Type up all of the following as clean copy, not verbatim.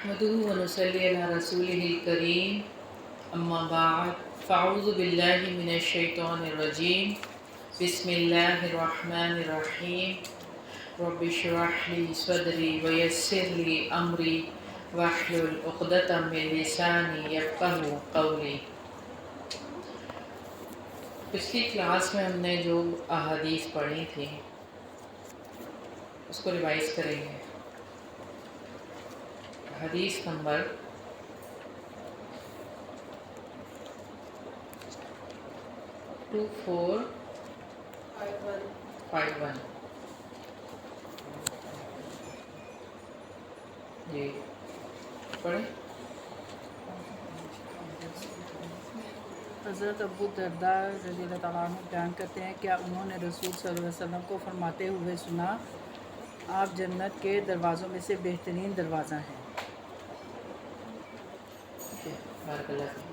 نحمده ونصلي على رسوله الكريم اما بعد فاعوذ بالله من الشيطان الرجيم بسم الله الرحمن الرحيم رب اشرح لي صدري ويسر لي امري واحلل عقدة من لساني يفقهوا قولي۔ پچھلی کلاس میں ہم نے جو احادیث پڑھی تھی اس کو ریوائز کریں گے۔ حدیث نمبر 2451 جی پڑھیں۔ حضرت ابو درداء رضی اللہ تعالیٰ عنہ بیان کرتے ہیں کیا انہوں نے رسول صلی اللہ علیہ وسلم کو فرماتے ہوئے سنا آپ جنت کے دروازوں میں سے بہترین دروازہ ہیں۔ ٹھیک ہے، بارک اللہ فیک۔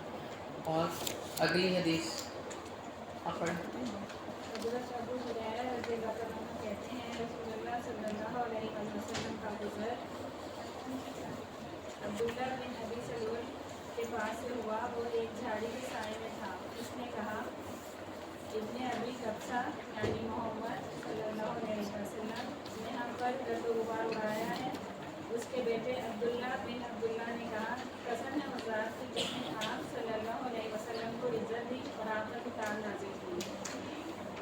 اور اگلی حدیث آپ پڑھیں۔ حضرت ابو ہریرہ رضی اللہ تعالیٰ عنہ کہتے ہیں رسول اللہ صلی اللہ علیہ وسلم کا گزر عبداللہ بن ابی سلول کے پاس سے ہوا، وہ ایک جھاڑی کے سائے میں تھا۔ اس نے کہا ابن ابی قبصہ یعنی محمد صلی اللہ علیہ وسلم نے ہم پر گرد و غبار اڑایا ہے۔ اس کے بیٹے عبداللہ بن عبداللہ نے کہا قسم ہے اس ذات کی جس نے آپ صلی اللہ علیہ وسلم کو عزت دی اور آپ پر کتاب نازل کی،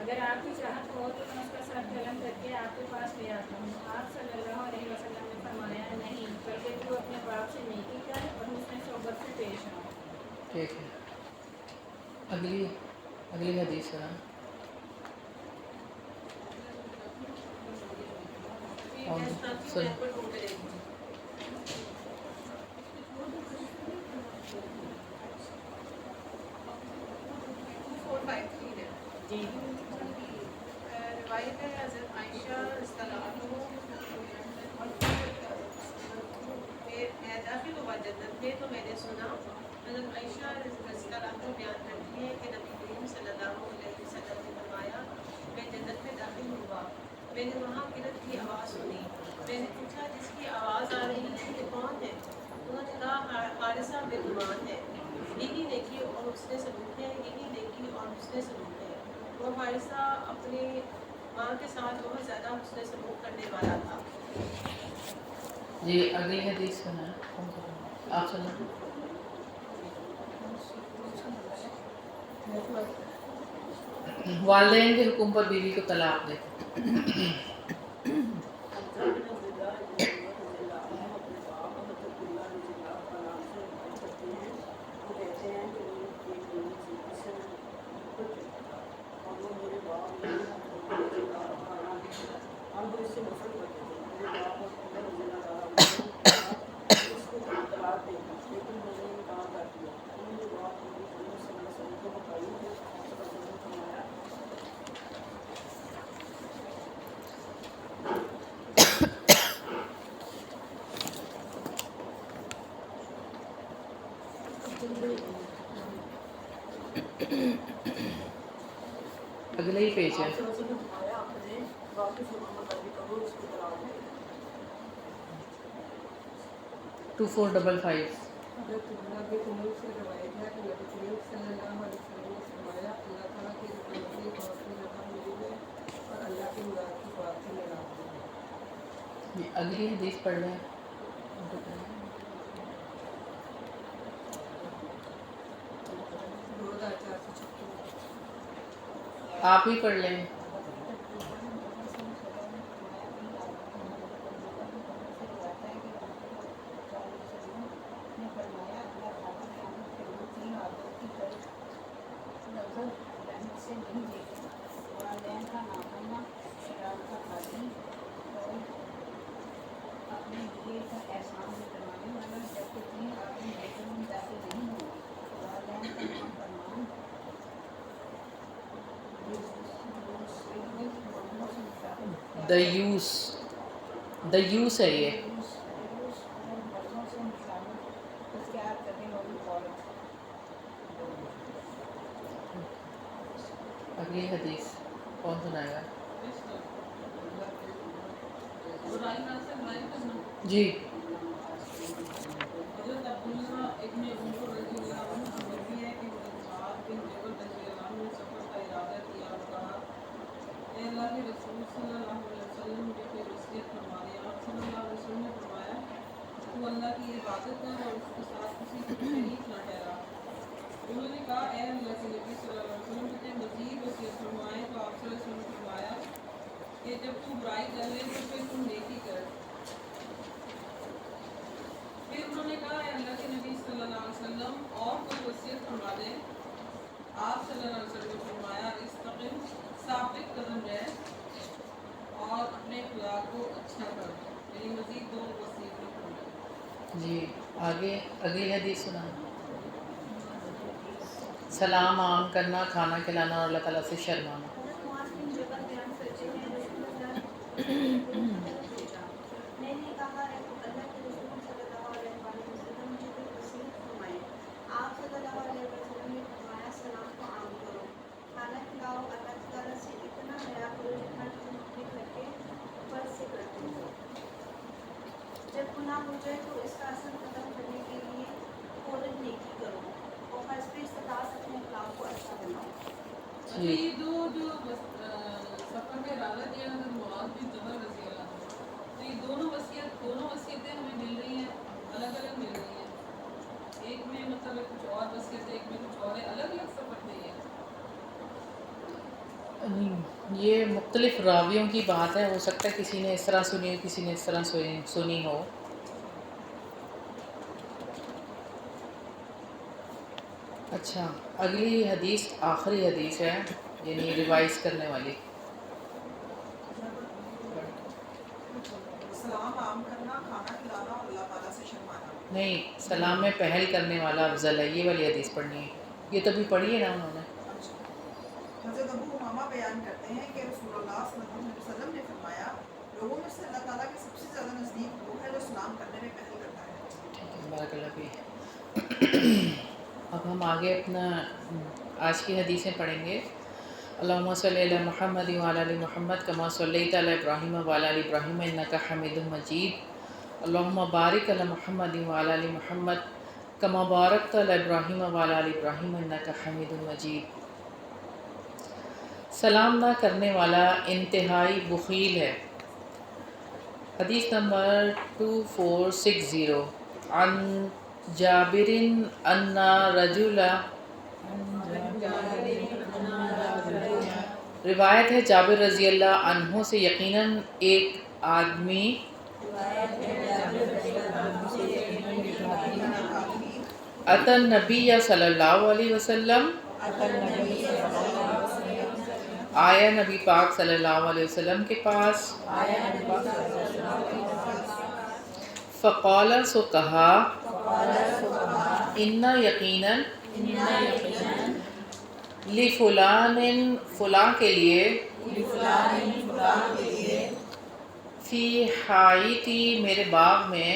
اگر آپ کی چاہت ہو تو میں اس کا سر قلم کر کے آپ کے پاس لے آتا ہوں۔ آپ صلی اللہ علیہ وسلم نے فرمایا نہیں، بلکہ تو اپنے باپ سے نیکی کر اور حسن صحبت سے پیش آ۔ ٹھیک ہے، اگلی حدیث ہے۔ جی روایت ہے حضرت عائشہ رضی اللہ عنہ میں داخل ہوا جنت میں تو میں نے سنا حضرت عائشہ رضی اللہ عنہ بیان کرتی ہے کہ نبی کریم صلی اللہ علیہ وسلم نے فرمایا میں جنت میں داخل ہوا، میں نے وہاں قرت کی آواز سنی، میں نے پوچھا جس کی آواز آ رہی ہے یہ کون ہے؟ انہوں نے کہا حارثہ بن نعمان ہے، یہی نیکی اور حسن سلوک ہے، یہی نیکی اور حسن سلوک ہے۔ وہ حارثہ اپنے ماں کے ساتھ بہت زیادہ حسن سلوک کرنے والا تھا۔ جی اگلی حدیث سنا ہے، آپ سنا۔ والدین کے حکم پر بیوی کو طلاق دے۔ اگلے ہی پیج ہے۔ 2455 اگلی حدیث پڑھ لیں۔ آپ ہی پڑھ لیں۔ دیوس ہے یہ۔ اگلی حدیث کون سنائے گا؟ جی تو اللہ کی عبادت کر اور اس کے ساتھ کسی کو شریک نہ ٹھہرا۔ انہوں نے کہا اے اللہ کے نبی صلی اللہ علیہ وسلم مجھے مزید وصیت فرمائے، تو آپ صلی اللہ علیہ وسلم نے فرمایا کہ جب تو برائی کر لے تو پھر تم نیکی کر۔ پھر انہوں نے کہا اے اللہ کے نبی صلی اللہ علیہ وسلم اور کوئی وصیت فرما دیں۔ آپ صلی اللہ علیہ وسلم نے فرمایا استقم، ثابت قدم رہ اور اپنے خدا کو اچھا کر، یعنی مزید 2 وصیتیں فرمائیں۔ جی آگے اگلی حدیث سنا۔ سلام عام کرنا، کھانا کھلانا اور اللہ تعالیٰ سے شرمانا۔ حضرت معاذ بن جبل بیان کرتے ہیں رسول اللہ بھیجا، میں نے کہا اے اللہ کے رسول صلی اللہ علیہ وسلم مجھے کوئی وصیت فرمائے۔ آپ صلی اللہ علیہ وسلم نے فرمایا سلام کو عام کرو، کھانا کھلاؤ، اللہ تعالیٰ سے اتنا حیا کرو جتنا تم اپنے گھر کے فرض سے کرتے ہو۔ جب گناہ ہو جائے تو اس کا اثر ختم کرنے کے لیے فوراً نیکی کرو اور حسب استطاعت اپنے اخلاق کو اچھا بناؤ۔ اچھا یہ جو سفر کا ارادہ کیا حضرت معاذ بن جبل رضی اللہ عنہ، تو یہ دونوں وصیتیں ہمیں مل رہی ہیں، الگ الگ مل رہی ہیں۔ ایک میں مطلب کچھ اور وصیت ہے، ایک میں کچھ اور ہے، الگ الگ سفر تھے یہ مختلف راویوں کی بات ہے، ہو سکتا ہے کسی نے اس طرح سنی ہو، کسی نے اس طرح سنی ہو۔ اچھا اگلی حدیث آخری حدیث ہے، یعنی ریوائز کرنے والی۔ سلام عام کرنا، کھانا کھلانا اور اللہ تعالیٰ سے شرمانا۔ نہیں، سلام میں پہل کرنے والا افضل ہے، یہ والی حدیث پڑھنی ہے، یہ تو بھی پڑھی ہے نا انہوں نے۔ حضرت ابو امامہ بیان کرتے ہیں کہ رسول اللہ صلی اللہ علیہ وسلم نے فرمایا لوگوں میں سے اللہ تعالیٰ کے سب سے زیادہ نزدیک وہ ہے جو سلام کرنے میں پہل کرتا ہے۔ ٹھیک ہے، بارک اللہ فیک۔ اب ہم آگے اپنا آج کی حدیثیں پڑھیں گے۔ اللہم صلی علی محمد وعلی آل محمد کما صلیت علی ابراہیم وعلی آل ابراہیم انک حمید مجید۔ اللہم بارک علی محمد وعلی آل محمد کما بارکت علی ابراہیم وعلی آل ابراہیم انک حمید مجید۔ سلام نہ کرنے والا انتہائی بخیل ہے۔ حدیث نمبر 2460 عن جابر ان رجلا، روایت ہے جابر رضی اللہ عنہ سے یقیناً ایک آدمی اتی النبی صلی اللہ علیہ وسلم، آیا نبی پاک صلی اللہ علیہ وسلم کے پاس، فقال سو کہا، ان یقیناً لفلان فلاں کے لیے، فی حایتی میرے باغ میں،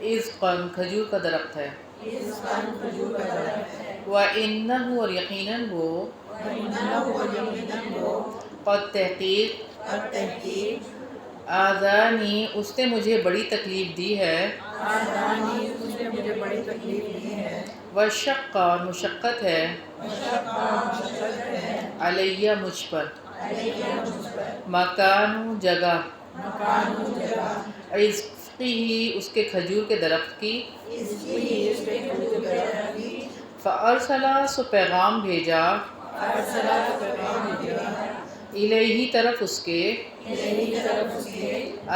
عزقاً کھجور کا درخت ہے، وَإِنَّهُ اور یقیناً وہ، قد تحقیق، آذانی اس نے مجھے بڑی تکلیف دی ہے، وشق اور مشقت ہے، علیہ مجھ پر، مکان جگہ، عزقی اس کے کھجور کے درخت کی، فارسلا سو پیغام بھیجا، الیہ طرف اس کے،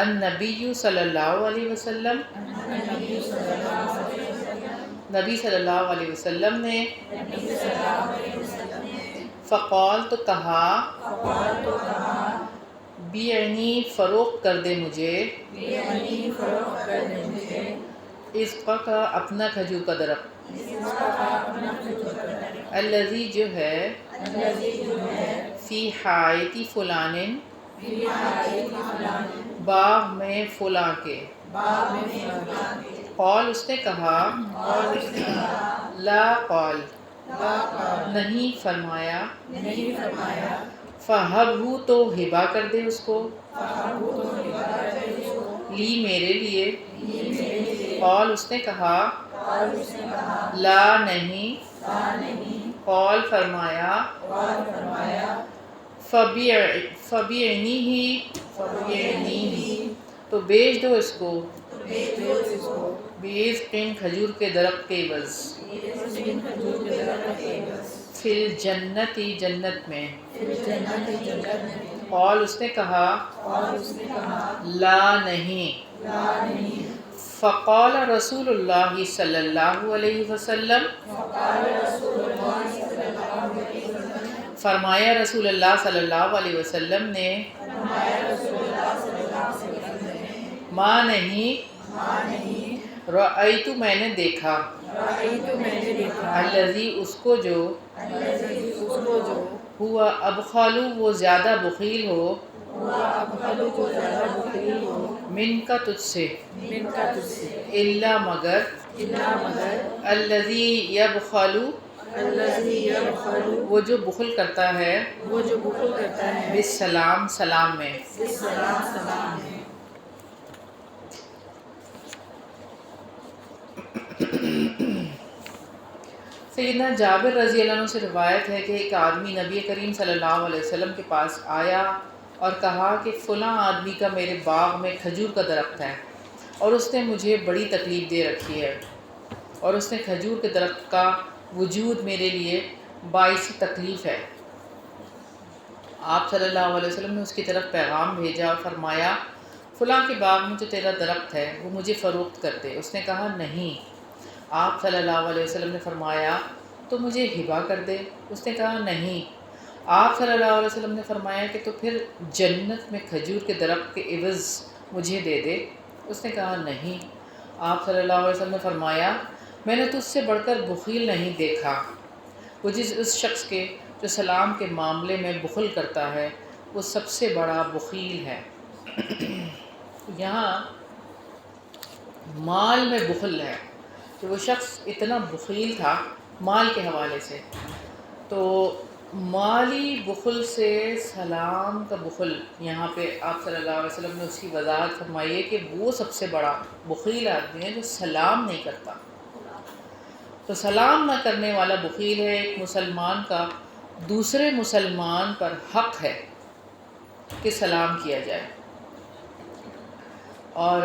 النبی صلی اللہ علیہ وسلم، نبی صلی اللہ علیہ وسلم نے، فقال تو کہا، بیعنی فروخت کر دے مجھے، عزقہ کا اپنا کھجور کا درخت، الذی جو ہے، فی حایتی فلان باغ میں فلاں کے، قال اس نے کہا، لا قال نہیں فرمایا، فہبہ تو ہبا کر دے اس کو، لی میرے لیے، قال اس نے کہا، لا نہیں، قال فرمایا، فبیعنی ہی تو بیچ دو اس کو بعزقٍ کھجور کے درخت کے عوض، فی الجنتی جنت میں، قال اس نے کہا لا نہیں، فقال رسول اللہ صلی اللہ علیہ وسلم، فرمایا رسول اللہ صلی اللہ علیہ وسلم نے، ماں نہیں، رأیت میں نے دیکھا، الذی اس کو جو، ہوا ابخل وہ زیادہ بخیل ہو، من کا تجھ سے، الا مگر، الذی یبخل وہ جو بخل کرتا ہے، بالسلام سلام میں۔ سیدنا جابر رضی اللہ عنہ سے روایت ہے کہ ایک آدمی نبی کریم صلی اللہ علیہ وسلم کے پاس آیا اور کہا کہ فلاں آدمی کا میرے باغ میں کھجور کا درخت ہے اور اس نے مجھے بڑی تکلیف دے رکھی ہے، اور اس نے کھجور کے درخت کا وجود میرے لیے باعث تکلیف ہے۔ آپ صلی اللہ علیہ وسلم نے اس کی طرف پیغام بھیجا اور فرمایا فلاں کے باغ میں جو تیرا درخت ہے وہ مجھے فروخت کر دے۔ اس نے کہا نہیں۔ آپ صلی اللہ علیہ وسلم نے فرمایا تو مجھے ہبہ کر دے۔ اس نے کہا نہیں۔ آپ صلی اللہ علیہ وسلم نے فرمایا کہ تو پھر جنت میں کھجور کے درخت کے عوض مجھے دے دے۔ اس نے کہا نہیں۔ آپ صلی اللہ علیہ وسلم نے فرمایا میں نے تجھ سے بڑھ کر بخیل نہیں دیکھا، وہ اس شخص کے جو سلام کے معاملے میں بخل کرتا ہے وہ سب سے بڑا بخیل ہے۔ یہاں مال میں بخل ہے کہ وہ شخص اتنا بخیل تھا مال کے حوالے سے، تو مالی بخل سے سلام کا بخل، یہاں پہ آپ صلی اللہ علیہ وسلم نے اس کی وضاحت فرمائی ہے کہ وہ سب سے بڑا بخیل آدمی ہے جو سلام نہیں کرتا۔ تو سلام نہ کرنے والا بخیل ہے۔ ایک مسلمان کا دوسرے مسلمان پر حق ہے کہ سلام کیا جائے، اور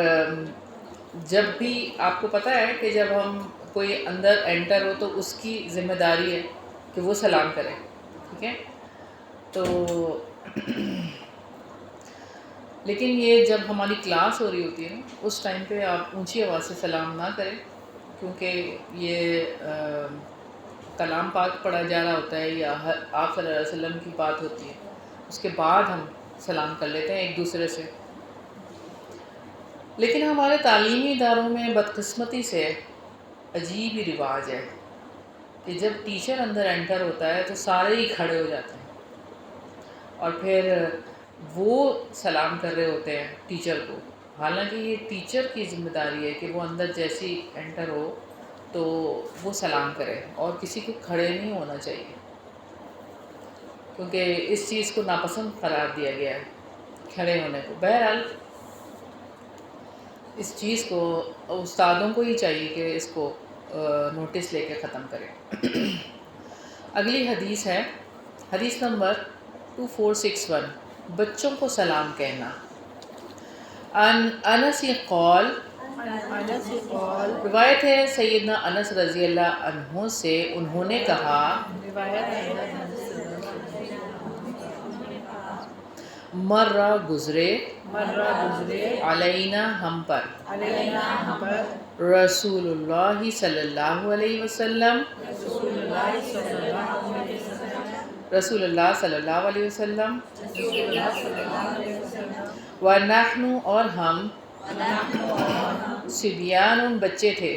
جب بھی آپ کو پتہ ہے کہ جب ہم کوئی اندر انٹر ہو تو اس کی ذمہ داری ہے کہ وہ سلام کرے، ٹھیک ہے؟ تو لیکن یہ جب ہماری کلاس ہو رہی ہوتی ہے نا اس ٹائم پہ آپ اونچی آواز سے سلام نہ کریں، کیونکہ یہ کلام پاک پڑھا جا رہا ہوتا ہے یا آپ صلی اللہ علیہ وسلم کی بات ہوتی ہے، اس کے بعد ہم سلام کر لیتے ہیں ایک دوسرے سے۔ لیکن ہمارے تعلیمی اداروں میں بدقسمتی سے عجیب ہی رواج ہے کہ جب ٹیچر اندر انٹر ہوتا ہے تو سارے ہی کھڑے ہو جاتے ہیں اور پھر وہ سلام کر رہے ہوتے ہیں ٹیچر کو، حالانکہ یہ ٹیچر کی ذمہ داری ہے کہ وہ اندر جیسی انٹر ہو تو وہ سلام کرے، اور کسی کو کھڑے نہیں ہونا چاہیے کیونکہ اس چیز کو ناپسند قرار دیا گیا ہے کھڑے ہونے کو۔ بہرحال اس چیز کو استادوں کو ہی چاہیے کہ اس کو نوٹس لے کے ختم کریں۔ اگلی حدیث ہے حدیث نمبر 2461، بچوں کو سلام کہنا۔ انس قال، روایت ہے سیدنا انس رضی اللہ عنہ سے، انہوں نے کہا مرہ گزرے علینا ہم پر رسول اللہ صلی اللہ علیہ وسلم، رسول اللہ صلی اللہ علیہ وسلم، ونحن اور ہم، صبیان بچے تھے،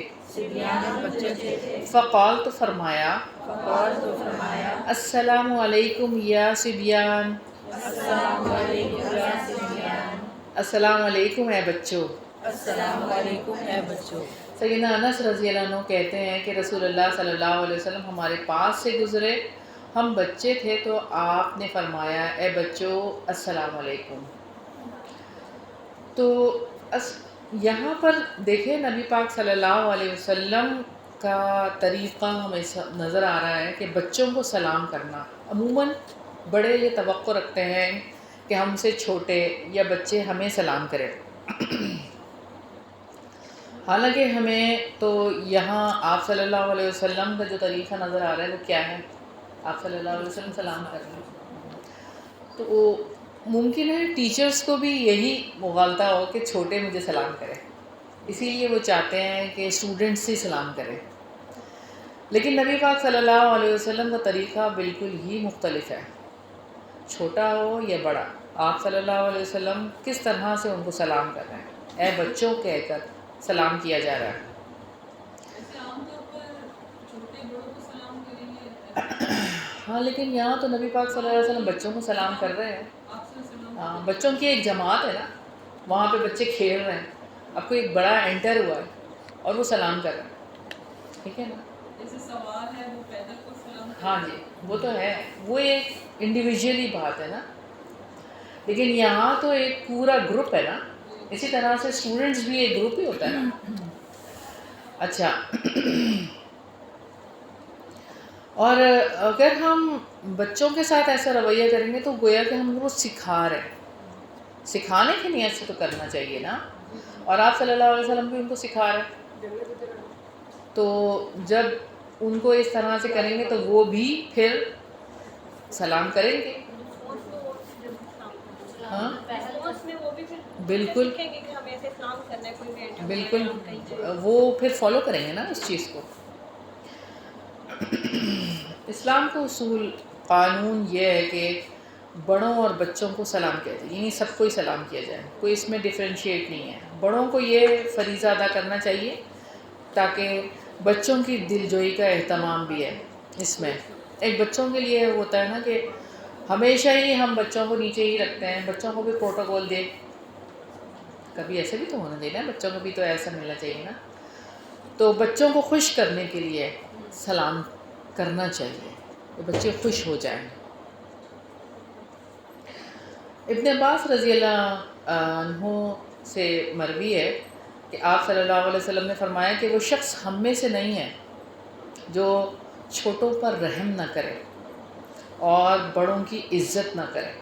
فقال تو فرمایا، السلام علیکم یا صبیان، السلام علیکم اے بچوں۔ سیدنا انس رضی اللہ عنہ کہتے ہیں کہ رسول اللہ صلی اللہ علیہ وسلم ہمارے پاس سے گزرے، ہم بچے تھے تو آپ نے فرمایا اے بچوں السلام علیکم۔ تو یہاں پر دیکھیں نبی پاک صلی اللہ علیہ وسلم کا طریقہ ہمیں نظر آ رہا ہے کہ بچوں کو سلام کرنا، عموماً بڑے یہ توقع رکھتے ہیں کہ ہم سے چھوٹے یا بچے ہمیں سلام کریں، حالانکہ ہمیں تو یہاں آپ صلی اللہ علیہ وسلم کا جو طریقہ نظر آ رہا ہے وہ کیا ہے؟ آپ صلی اللہ علیہ وسلم سلام کر رہے ہیں، تو وہ ممکن ہے ٹیچرز کو بھی یہی مغالطہ ہو کہ چھوٹے مجھے سلام کریں، اسی لیے وہ چاہتے ہیں کہ اسٹوڈنٹس سے سلام کریں، لیکن نبی پاک صلی اللہ علیہ وسلم کا طریقہ بالکل ہی مختلف ہے، چھوٹا ہو یا بڑا، آپ صلی اللہ علیہ وسلم کس طرح سے ان کو سلام کر رہے ہیں، اے بچوں کہہ کر سلام کیا جا رہا ہے۔ ایسے عام طور پر چھوٹے بڑوں کو سلام کریں گے، ہاں لیکن یہاں تو نبی پاک صلی اللہ علیہ وسلم بچوں کو سلام کر رہے ہیں، آپ سے سلام ہاں بچوں کی ایک جماعت ہے نا، وہاں پہ بچے کھیل رہے ہیں، اب کوئی ایک بڑا انٹر ہوا ہے اور وہ سلام کر رہا ہے، ٹھیک ہے نا؟ جیسے سوال ہے وہ پیدل کو سلام ہاں جی وہ تو ہے، وہ ایک انڈیویجولی بات ہے نا، لیکن یہاں تو ایک پورا گروپ ہے نا، اسی طرح سے اسٹوڈنٹس بھی ایک گروپ ہی ہوتا ہے نا۔ اچھا، اور اگر ہم بچوں کے ساتھ ایسا رویہ کریں گے تو گویا کہ ہم ان کو سکھا رہے ہیں، سکھانے کی نیت سے تو کرنا چاہیے نا، اور آپ صلی اللہ علیہ وسلم بھی ان کو سکھا رہے ہیں، تو جب ان کو اس طرح سے کریں گے تو وہ بھی پھر سلام کریں گے۔ ہاں بالکل بالکل، وہ پھر فالو کریں گے نا اس چیز کو۔ اسلام کا اصول قانون یہ ہے کہ بڑوں اور بچوں کو سلام کیا جائے، یعنی سب کو ہی سلام کیا جائے، کوئی اس میں ڈفرینشیٹ نہیں ہے۔ بڑوں کو یہ فریضہ ادا کرنا چاہیے تاکہ بچوں کی دل جوئی کا اہتمام بھی ہے اس میں۔ ایک بچوں کے لیے ہوتا ہے نا کہ ہمیشہ ہی ہم بچوں کو نیچے ہی رکھتے ہیں، بچوں کو بھی پروٹوکول دے، کبھی ایسے بھی تو ہونا چاہیے نا، بچوں کو بھی تو ایسا ملنا چاہیے نا، تو بچوں کو خوش کرنے کے لیے سلام کرنا چاہیے کہ بچے خوش ہو جائیں۔ ابن عباس رضی اللہ عنہ سے مروی ہے کہ آپ صلی اللہ علیہ وسلم نے فرمایا کہ وہ شخص ہم میں سے نہیں ہے جو چھوٹوں پر رحم نہ کرے اور بڑوں کی عزت نہ کرے،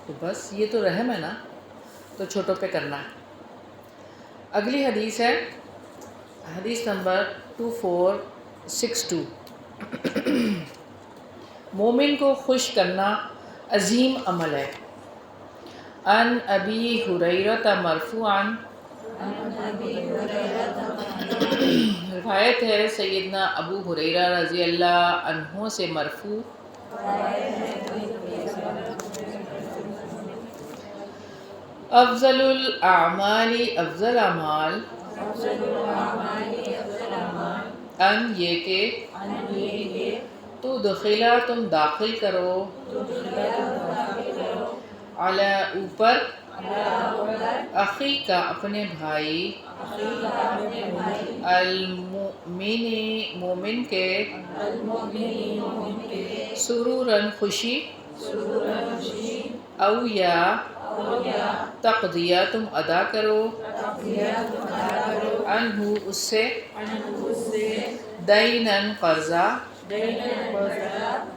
تو بس یہ تو رحم ہے نا، تو چھوٹوں پہ کرنا ہے۔ اگلی حدیث ہے حدیث نمبر 2462، مومن کو خوش کرنا عظیم عمل ہے۔ ان ابی ہریرہ مرفوعاً، روایت ہے سیدنا ابو ہریرہ رضی اللہ عنہ سے مرفوع، افضل الاعمال، افضل اعمال، ان یہ کہ تو دخلا تم داخل کرو، علی اوپر، اخی کا اپنے بھائی، المؤمن مومن کے، سرورن خوشی، او یا تقضیہ تم ادا کرو، عنہ اس سے، دینن قرضہ،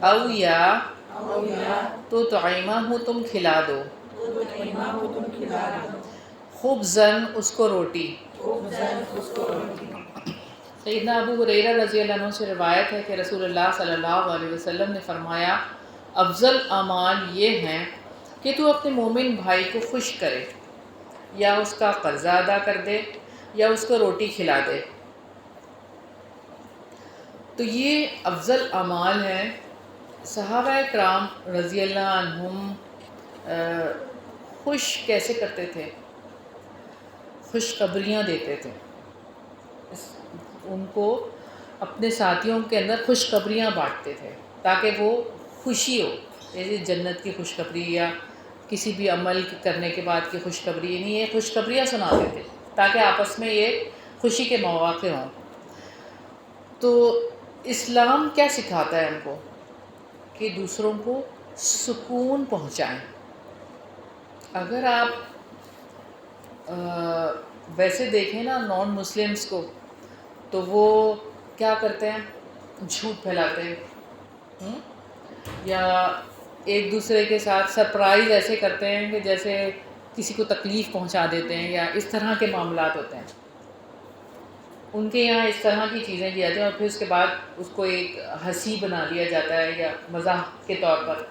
او یا تو طعیمہ تم کھلا دو، خبزن اس کو روٹی۔ سیدنا ابو ہریرہ رضی اللہ عنہ سے روایت ہے کہ رسول اللہ صلی اللہ علیہ وسلم نے فرمایا افضل اعمال یہ ہیں کہ تو اپنے مومن بھائی کو خوش کرے، یا اس کا قرضہ ادا کر دے، یا اس کو روٹی کھلا دے، تو یہ افضل اعمال ہیں۔ صحابہ کرام رضی اللہ عنہم خوش کیسے کرتے تھے؟ خوشخبریاں دیتے تھے، ان کو اپنے ساتھیوں کے اندر خوشخبریاں بانٹتے تھے تاکہ وہ خوشی ہو، جیسے جنت کی خوشخبری یا کسی بھی عمل کرنے کے بعد کی خوشخبری، یعنی یہ خوشخبریاں سناتے تھے تاکہ آپس میں یہ خوشی کے مواقع ہوں۔ تو اسلام کیا سکھاتا ہے ہم کو؟ کہ دوسروں کو سکون پہنچائیں۔ اگر آپ ویسے دیکھیں نا نان مسلمس کو، تو وہ کیا کرتے ہیں؟ جھوٹ پھیلاتے ہیں، یا ایک دوسرے کے ساتھ سرپرائز ایسے کرتے ہیں کہ جیسے کسی کو تکلیف پہنچا دیتے ہیں یا اس طرح کے معاملات ہوتے ہیں، ان کے یہاں اس طرح کی چیزیں کی جاتی ہیں اور پھر اس کے بعد اس کو ایک ہنسی بنا دیا جاتا ہے یا مزاح کے طور پر.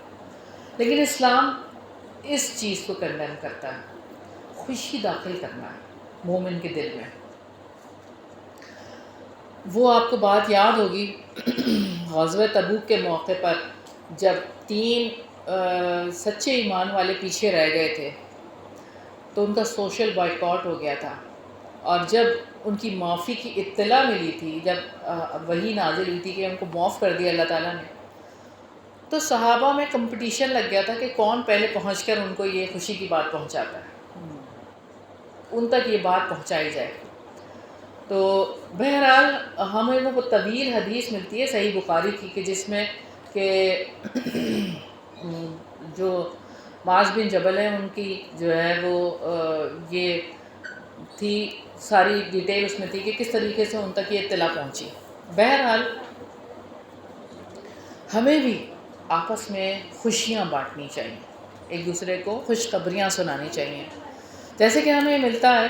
لیکن اسلام اس چیز کو کنڈیم کرتا ہے. خوشی داخل کرنا ہے مومن کے دل میں. وہ آپ کو بات یاد ہوگی غزوہ تبوک کے موقع پر جب 3 سچے ایمان والے پیچھے رہ گئے تھے تو ان کا سوشل بائیکاٹ ہو گیا تھا، اور جب ان کی معافی کی اطلاع ملی تھی، جب وحی نازل ہوئی تھی کہ ان کو معاف کر دیا اللہ تعالیٰ نے، تو صحابہ میں کمپٹیشن لگ گیا تھا کہ کون پہلے پہنچ کر ان کو یہ خوشی کی بات پہنچاتا ہے، ان تک یہ بات پہنچائی جائے. تو بہرحال ہمیں وہ طویل حدیث ملتی ہے صحیح بخاری کی کہ جس میں کہ جو معاذ بن جبل ہیں ان کی جو ہے وہ یہ تھی ساری ڈیٹیل اس میں تھی کہ کس طریقے سے ان تک یہ اطلاع پہنچی. بہرحال ہمیں بھی آپس میں خوشیاں بانٹنی چاہیے، ایک دوسرے کو خوشخبریاں سنانی چاہیے. جیسے کہ ہمیں ملتا ہے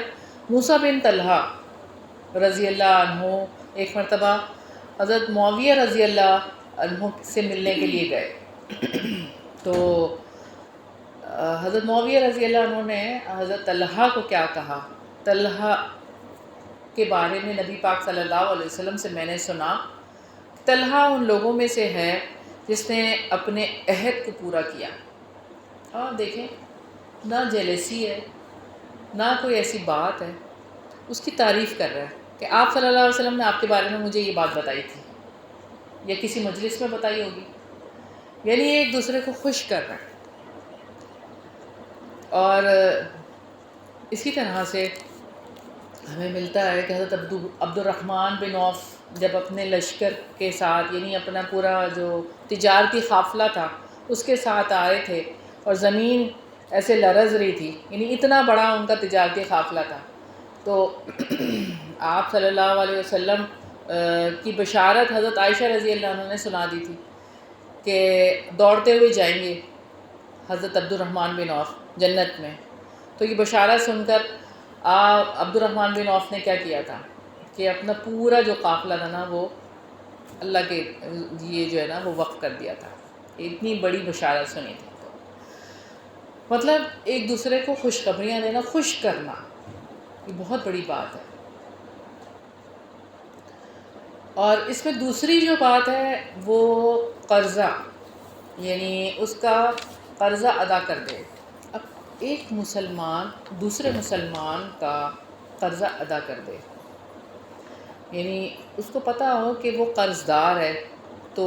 موسیٰ بن طلحہ رضی اللہ عنہ ایک مرتبہ حضرت معاویہ رضی اللہ عنہ سے ملنے کے لیے گئے. تو حضرت معاویہ رضی اللہ عنہ نے حضرت طلحہ کو کیا کہا، طلحہ کے بارے میں نبی پاک صلی اللہ علیہ وسلم سے میں نے سنا طلحہ ان لوگوں میں سے ہے جس نے اپنے عہد کو پورا کیا. اور دیکھیں نہ جیلسی ہے نہ کوئی ایسی بات ہے، اس کی تعریف کر رہا ہے کہ آپ صلی اللہ علیہ وسلم نے آپ کے بارے میں مجھے یہ بات بتائی تھی یا کسی مجلس میں بتائی ہوگی، یعنی ایک دوسرے کو خوش کر رہا ہے. اور اسی طرح سے ہمیں ملتا ہے کہ حضرت عبد الرحمن بن عوف جب اپنے لشکر کے ساتھ یعنی اپنا پورا جو تجارتی قافلہ تھا اس کے ساتھ آئے تھے اور زمین ایسے لرز رہی تھی، یعنی اتنا بڑا ان کا تجارتی قافلہ تھا. تو آپ صلی اللہ علیہ وسلم کی بشارت حضرت عائشہ رضی اللہ عنہ نے سنا دی تھی کہ دوڑتے ہوئے جائیں گے حضرت عبد الرحمن بن عوف جنت میں. تو یہ بشارت سن کر عبد الرحمن بن عوف نے کیا کیا تھا کہ اپنا پورا جو قافلہ تھا نا وہ اللہ کے یہ جو ہے نا وہ وقف کر دیا تھا. اتنی بڑی بشارت سنی تھی. مطلب ایک دوسرے کو خوشخبریاں دینا، خوش کرنا، یہ بہت بڑی بات ہے. اور اس میں دوسری جو بات ہے وہ قرضہ، یعنی اس کا قرضہ ادا کر دے. اب ایک مسلمان دوسرے مسلمان کا قرضہ ادا کر دے، یعنی اس کو پتہ ہو کہ وہ قرض دار ہے تو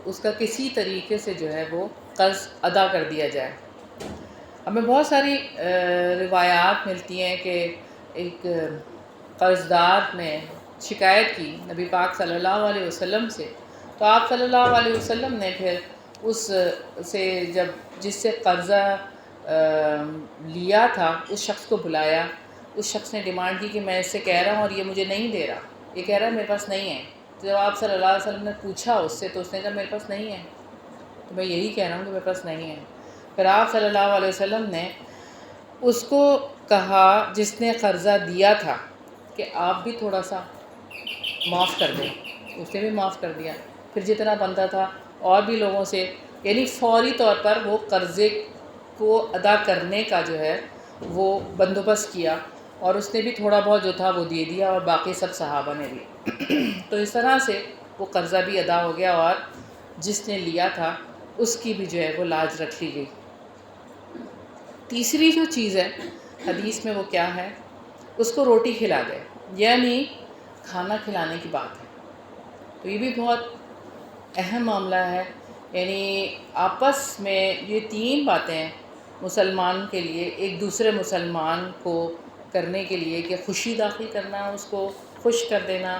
اس کا کسی طریقے سے جو ہے وہ قرض ادا کر دیا جائے. ہمیں بہت ساری روایات ملتی ہیں کہ ایک قرض دار نے شکایت کی نبی پاک صلی اللہ علیہ وسلم سے، تو آپ صلی اللہ علیہ وسلم نے پھر اس سے جس سے قرضہ لیا تھا اس شخص کو بلایا. اس شخص نے ڈیمانڈ کی کہ میں اس سے کہہ رہا ہوں اور یہ مجھے نہیں دے رہا، یہ کہہ رہا ہے میرے پاس نہیں ہے. تو جب آپ صلی اللہ علیہ وسلم نے پوچھا اس سے تو اس نے کہا میرے پاس نہیں ہے، تو میں یہی کہہ رہا ہوں کہ میرے پاس نہیں ہے. پھر آپ صلی اللہ علیہ وسلم نے اس کو کہا جس نے قرضہ دیا تھا کہ آپ بھی تھوڑا سا معاف کر دیں. اس نے بھی معاف کر دیا. پھر جتنا بنتا تھا اور بھی لوگوں سے، یعنی فوری طور پر وہ قرضے کو ادا کرنے کا جو ہے وہ بندوبست کیا، اور اس نے بھی تھوڑا بہت جو تھا وہ دے دیا اور باقی سب صحابہ نے بھی. تو اس طرح سے وہ قرضہ بھی ادا ہو گیا اور جس نے لیا تھا اس کی بھی جو ہے وہ لاج رکھ لی گئی. تیسری جو چیز ہے حدیث میں وہ کیا ہے، اس کو روٹی کھلا دے، یعنی کھانا کھلانے کی بات ہے. تو یہ بھی بہت اہم معاملہ ہے. یعنی آپس میں یہ 3 باتیں مسلمان کے لیے ایک دوسرے مسلمان کو کرنے کے لیے کہ خوشی داخل کرنا، اس کو خوش کر دینا،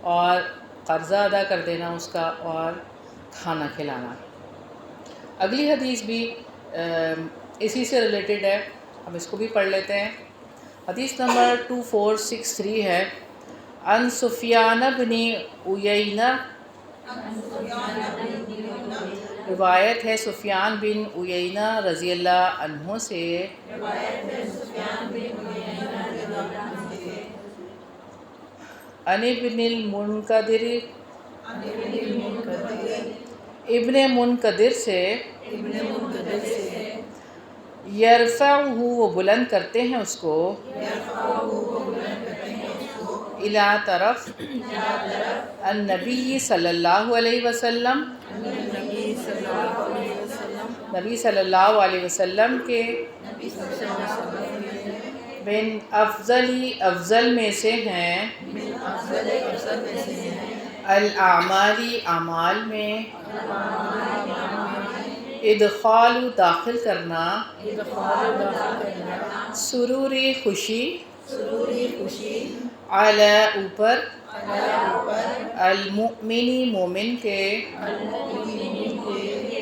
اور قرضہ ادا کر دینا اس کا، اور کھانا کھلانا. اگلی حدیث بھی اسی سے ریلیٹڈ ہے، ہم اس کو بھی پڑھ لیتے ہیں. حدیث نمبر 2463 ہے. عن سفیان بن عیینہ روایت ہے سفیان بن عیینہ رضی اللہ عنہ سے ان ابن المنقدر ابن منقدر سے یرفعہ وہ بلند کرتے ہیں اس کو الی طرف النبی صلی اللہ علیہ وسلم نبی صلی اللہ علیہ وسلم کے بن افضل میں سے ہیں الاعمالی اعمال میں ادخال داخل کرنا سروری خوشی علی اوپر المؤمنی مومن کے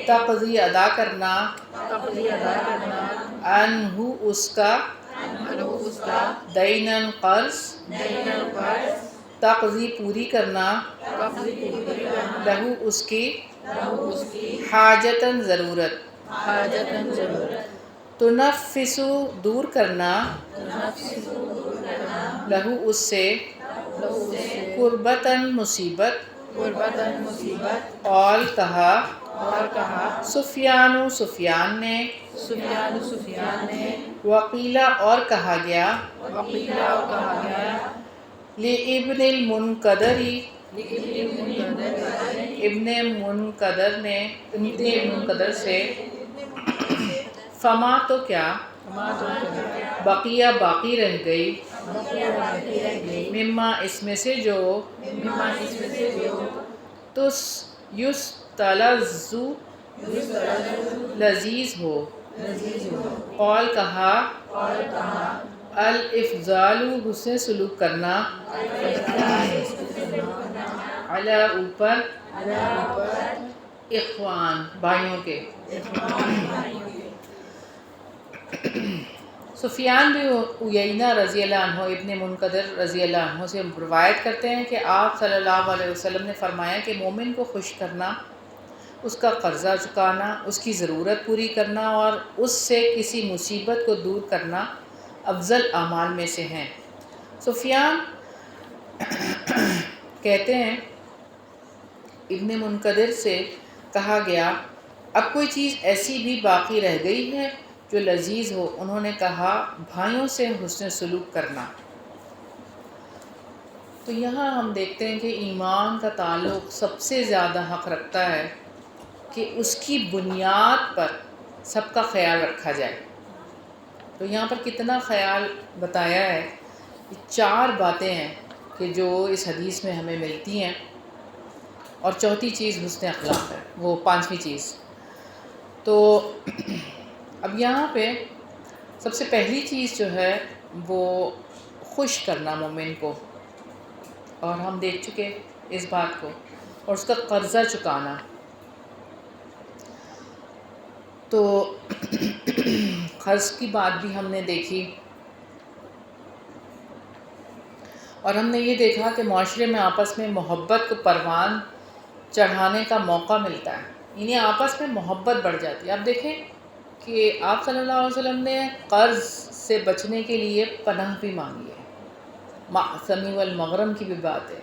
تقضی ادا کرنا انہو اس کا دینن قرض تقضی پوری کرنا لہو اس کی حاجتاً ضرورت تنفسو دور کرنا لہو اس سے قربتاً مصیبت قال کہا سفیان نے وقیلہ اور کہا گیا لابن المنقدر ابن منقدر سے فما تو کیا بقیہ باقی رہ گئی مما اس میں سے جو تس یستلذ لذیذ ہو قول کہا الافضال حسن سلوک کرنا علی اوپر اخوان بھائیوں کے سفیان بن عیینہ رضی اللہ عنہ ابن منقدر رضی اللہ عنہ سے روایت کرتے ہیں کہ آپ صلی اللہ علیہ وسلم نے فرمایا کہ مومن کو خوش کرنا، اس کا قرضہ چکانا، اس کی ضرورت پوری کرنا اور اس سے کسی مصیبت کو دور کرنا افضل اعمال میں سے ہیں۔ سفیان کہتے ہیں ابن منقدر سے کہا گیا اب کوئی چیز ایسی بھی باقی رہ گئی ہے جو لذیذ ہو؟ انہوں نے کہا بھائیوں سے حسن سلوک کرنا۔ تو یہاں ہم دیکھتے ہیں کہ ایمان کا تعلق سب سے زیادہ حق رکھتا ہے کہ اس کی بنیاد پر سب کا خیال رکھا جائے۔ تو یہاں پر کتنا خیال بتایا ہے، 4 باتیں ہیں کہ جو اس حدیث میں ہمیں ملتی ہیں، اور چوتھی چیز حسن اخلاق ہے، وہ 5ویں چیز۔ تو اب یہاں پہ سب سے پہلی چیز جو ہے وہ خوش کرنا مومن کو، اور ہم دیکھ چکے اس بات کو، اور اس کا قرضہ چکانا۔ تو قرض کی بات بھی ہم نے دیکھی، اور ہم نے یہ دیکھا کہ معاشرے میں آپس میں محبت کو پروان چڑھانے کا موقع ملتا ہے، یعنی آپس میں محبت بڑھ جاتی ہے۔ آپ دیکھیں کہ آپ صلی اللہ علیہ وسلم نے قرض سے بچنے کے لیے پناہ بھی مانگی ہے، معصمی والمغرم کی بھی بات ہے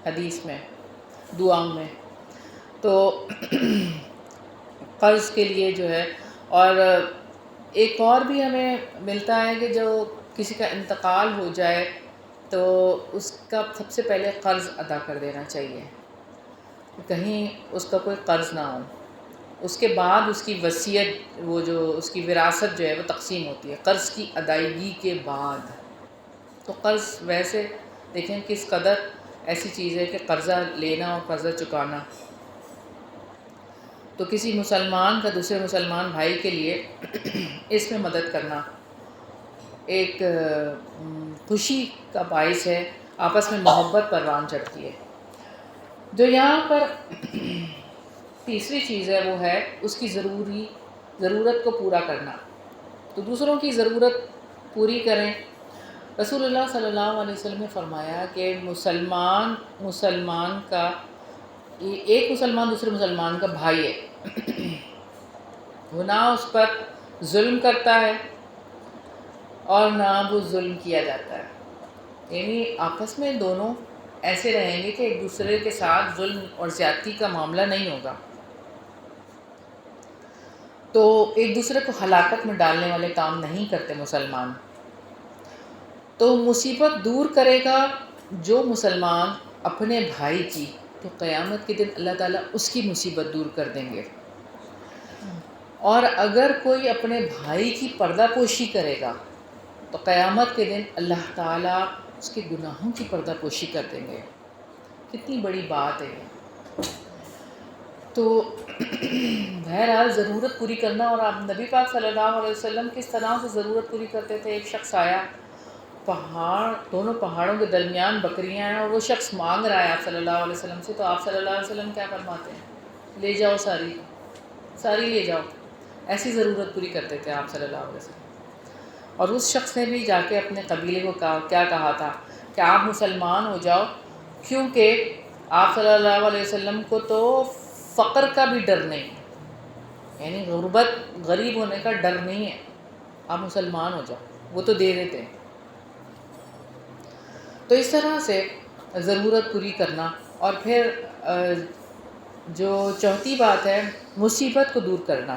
حدیث میں، دعاؤں میں۔ تو قرض کے لیے جو ہے، اور ایک اور بھی ہمیں ملتا ہے کہ جو کسی کا انتقال ہو جائے تو اس کا سب سے پہلے قرض ادا کر دینا چاہیے، کہیں اس کا کوئی قرض نہ ہو۔ اس کے بعد اس کی وصیت، وہ جو اس کی وراثت جو ہے وہ تقسیم ہوتی ہے قرض کی ادائیگی کے بعد۔ تو قرض ویسے دیکھیں کس قدر ایسی چیز ہے کہ قرضہ لینا اور قرضہ چکانا، تو کسی مسلمان کا دوسرے مسلمان بھائی کے لیے اس میں مدد کرنا ایک خوشی کا باعث ہے، آپس میں محبت پروان چڑھتی ہے۔ جو یہاں پر تیسری چیز ہے وہ ہے اس کی ضرورت کو پورا کرنا، تو دوسروں کی ضرورت پوری کریں۔ رسول اللہ صلی اللہ علیہ وسلم نے فرمایا کہ مسلمان کا ایک مسلمان دوسرے مسلمان کا بھائی ہے، وہ نہ اس پر ظلم کرتا ہے اور نہ وہ ظلم کیا جاتا ہے. یعنی آپس میں دونوں ایسے رہیں گے کہ ایک دوسرے کے ساتھ ظلم اور زیادتی کا معاملہ نہیں ہوگا. تو ایک دوسرے کو ہلاکت میں ڈالنے والے کام نہیں کرتے مسلمان. تو مصیبت دور کرے گا جو مسلمان اپنے بھائی کی، تو قیامت کے دن اللہ تعالیٰ اس کی مصیبت دور کر دیں گے. اور اگر کوئی اپنے بھائی کی پردہ پوشی کرے گا تو قیامت کے دن اللہ تعالیٰ اس کے گناہوں کی پردہ پوشی کر دیں گے. کتنی بڑی بات ہے یہ. تو بہرحال ضرورت پوری کرنا. اور آپ نبی پاک صلی اللہ علیہ وسلم کس طرح سے ضرورت پوری کرتے تھے. ایک شخص آیا، دونوں پہاڑوں کے درمیان بکریاں ہیں اور وہ شخص مانگ رہا ہے آپ صلی اللہ علیہ وسلم سے. تو آپ صلی اللہ علیہ وسلم کیا فرماتے ہیں؟ لے جاؤ، ساری لے جاؤ. ایسی ضرورت پوری کرتے تھے آپ صلی اللہ علیہ وسلم. اور اس شخص نے بھی جا کے اپنے قبیلے کو کیا کہا تھا کہ آپ مسلمان ہو جاؤ، کیونکہ آپ صلی اللہ علیہ وسلم کو تو فقر کا بھی ڈر نہیں، یعنی غریب ہونے کا ڈر نہیں ہے. آپ مسلمان ہو جاؤ. وہ تو دے دیتے ہیں. تو اس طرح سے ضرورت پوری کرنا. اور پھر جو چوتھی بات ہے، مصیبت کو دور کرنا.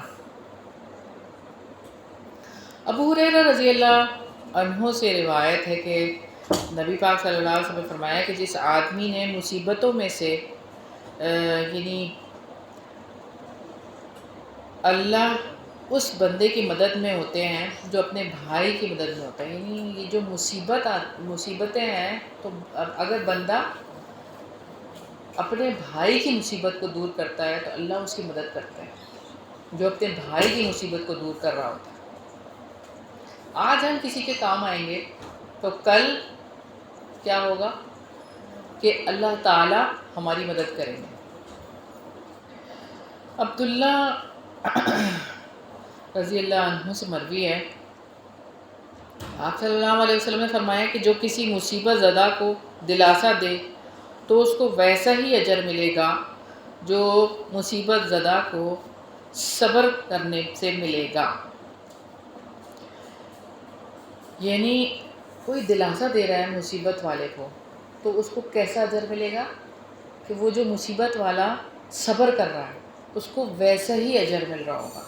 ابو ہریرہ رضی اللہ عنہ سے روایت ہے کہ نبی پاک صلی اللہ علیہ وسلم نے فرمایا کہ جس آدمی نے مصیبتوں میں سے یعنی اللہ اس بندے کی مدد میں ہوتے ہیں جو اپنے بھائی کی مدد میں ہوتا ہے. یعنی یہ جو مصیبتیں ہیں، تو اگر بندہ اپنے بھائی کی مصیبت کو دور کرتا ہے تو اللہ اس کی مدد کرتا ہے، جو اپنے بھائی کی مصیبت کو دور کر رہا ہوتا ہے. آج ہم کسی کے کام آئیں گے تو کل کیا ہوگا کہ اللہ تعالیٰ ہماری مدد کریں گے. عبداللہ رضی اللہ عنہ سے مروی ہے، آپ صلی اللہ علیہ وسلم نے فرمایا کہ جو کسی مصیبت زدہ کو دلاسا دے تو اس کو ویسا ہی اجر ملے گا جو مصیبت زدہ کو صبر کرنے سے ملے گا. یعنی کوئی دلاسا دے رہا ہے مصیبت والے کو، تو اس کو کیسا اجر ملے گا کہ وہ جو مصیبت والا صبر کر رہا ہے اس کو ویسا ہی اجر مل رہا ہوگا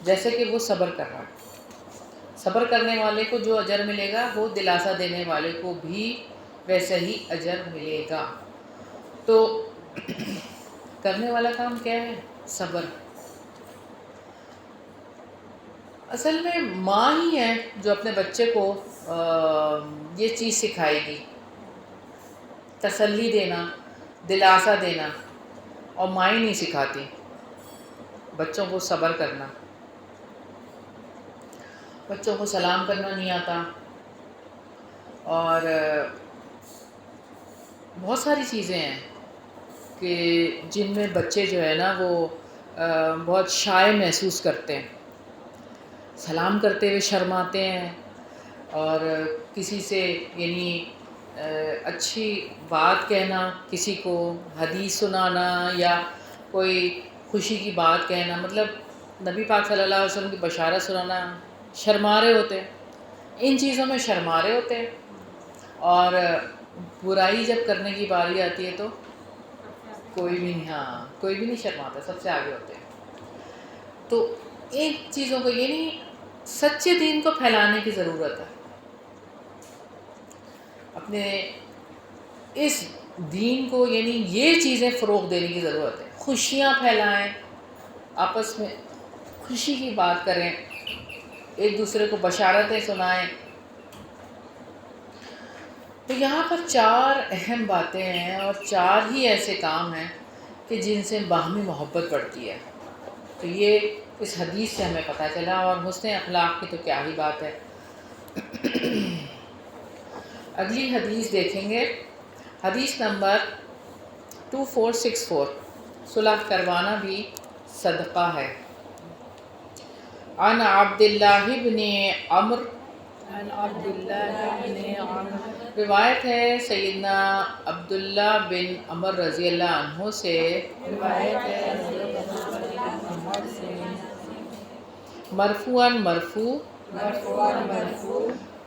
جیسے کہ وہ صبر کر رہا ہے. صبر کرنے والے کو جو اجر ملے گا وہ دلاسا دینے والے کو بھی ویسا ہی اجر ملے گا. تو کرنے والا کام کیا ہے؟ صبر. اصل میں ماں ہی ہے جو اپنے بچے کو یہ چیز سکھائے گی، تسلی دینا، دلاسا دینا. اور ماں ہی نہیں سکھاتی بچوں کو صبر کرنا. بچوں کو سلام کرنا نہیں آتا، اور بہت ساری چیزیں ہیں کہ جن میں بچے جو ہے نا وہ بہت شائع محسوس کرتے ہیں. سلام کرتے ہوئے شرماتے ہیں، اور کسی سے یعنی اچھی بات کہنا، کسی کو حدیث سنانا یا کوئی خوشی کی بات کہنا، مطلب نبی پاک صلی اللہ علیہ وسلم کی بشارت سنانا، شرما رہے ہوتے ہیں. ان چیزوں میں شرما رہے ہوتے ہیں. اور برائی جب کرنے کی باری آتی ہے تو کوئی بھی نہیں شرماتا، سب سے آگے ہوتے ہیں. تو ان چیزوں کو یعنی سچے دین کو پھیلانے کی ضرورت ہے. اپنے اس دین کو یعنی یہ چیزیں فروغ دینے کی ضرورت ہے. خوشیاں پھیلائیں، آپس میں خوشی کی بات کریں، ایک دوسرے کو بشارتیں سنائیں. تو یہاں پر 4 اہم باتیں ہیں اور 4 ہی ایسے کام ہیں کہ جن سے باہمی محبت بڑھتی ہے. تو یہ اس حدیث سے ہمیں پتہ چلا. اور حسن اخلاق کی تو کیا ہی بات ہے. اگلی حدیث دیکھیں گے، حدیث نمبر 2464. صلح کروانا بھی صدقہ ہے. عن عبداللہ بن عمر، روایت ہے سیدنا عبداللہ بن عمر رضی اللہ عنہ سے، مرفوعاً مرفوع مرفوعاً مرفوع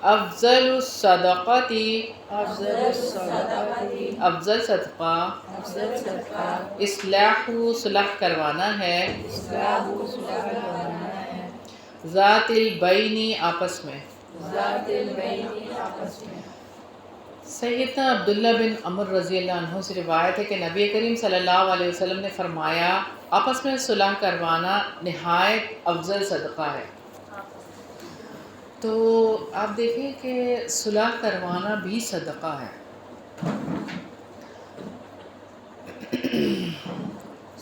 افضل الصدقاتی افضل الصدقاتی افضل صدقہ افضل صدقہ اصلاح صلح کروانا ہے اصلاح و صلح کروانا ہے ذات البین آپس میں ذات البین آپس میں سیدنا عبداللہ بن عمر رضی اللہ عنہ سے روایت ہے کہ نبی کریم صلی اللہ علیہ وسلم نے فرمایا آپس میں صلح کروانا نہایت افضل صدقہ ہے۔ تو آپ دیکھیں کہ صلح کروانا بھی صدقہ ہے۔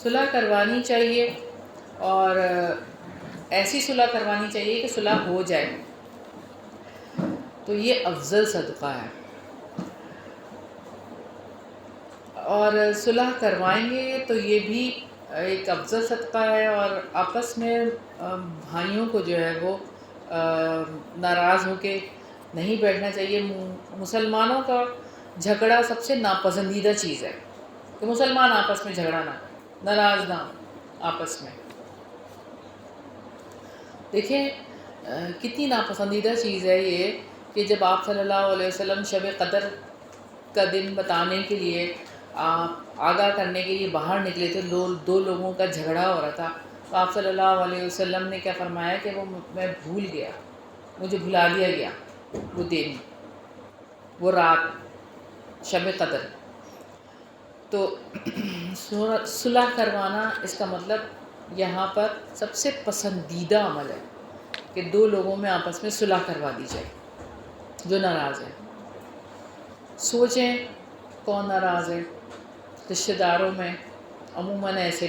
صلح کروانی چاہیے اور ایسی صلح کروانی چاہیے کہ صلح ہو جائے، تو یہ افضل صدقہ ہے۔ اور صلح کروائیں گے تو یہ بھی ایک افضل صدقہ ہے، اور آپس میں بھائیوں کو جو ہے وہ ناراض ہو کے نہیں بیٹھنا چاہیے۔ مسلمانوں کا جھگڑا سب سے ناپسندیدہ چیز ہے کہ مسلمان آپس میں جھگڑا نہ ناراض نہ آپس میں۔ دیکھیں کتنی ناپسندیدہ چیز ہے یہ کہ جب آپ صلی اللہ علیہ وسلم شب قدر کا دن بتانے کے لیے آگاہ کرنے کے لیے باہر نکلے تھے، دو لوگوں کا جھگڑا ہو رہا تھا، تو آپ صلی اللہ علیہ وسلم نے کیا فرمایا کہ وہ میں بھول گیا، مجھے بھلا دیا گیا وہ دن، وہ رات شب قدر۔ تو صلح کروانا اس کا مطلب یہاں پر سب سے پسندیدہ عمل ہے کہ دو لوگوں میں آپس میں صلح کروا دی جائے جو ناراض ہیں۔ سوچیں کون ناراض ہے؟ رشتہ داروں میں عموماً ایسی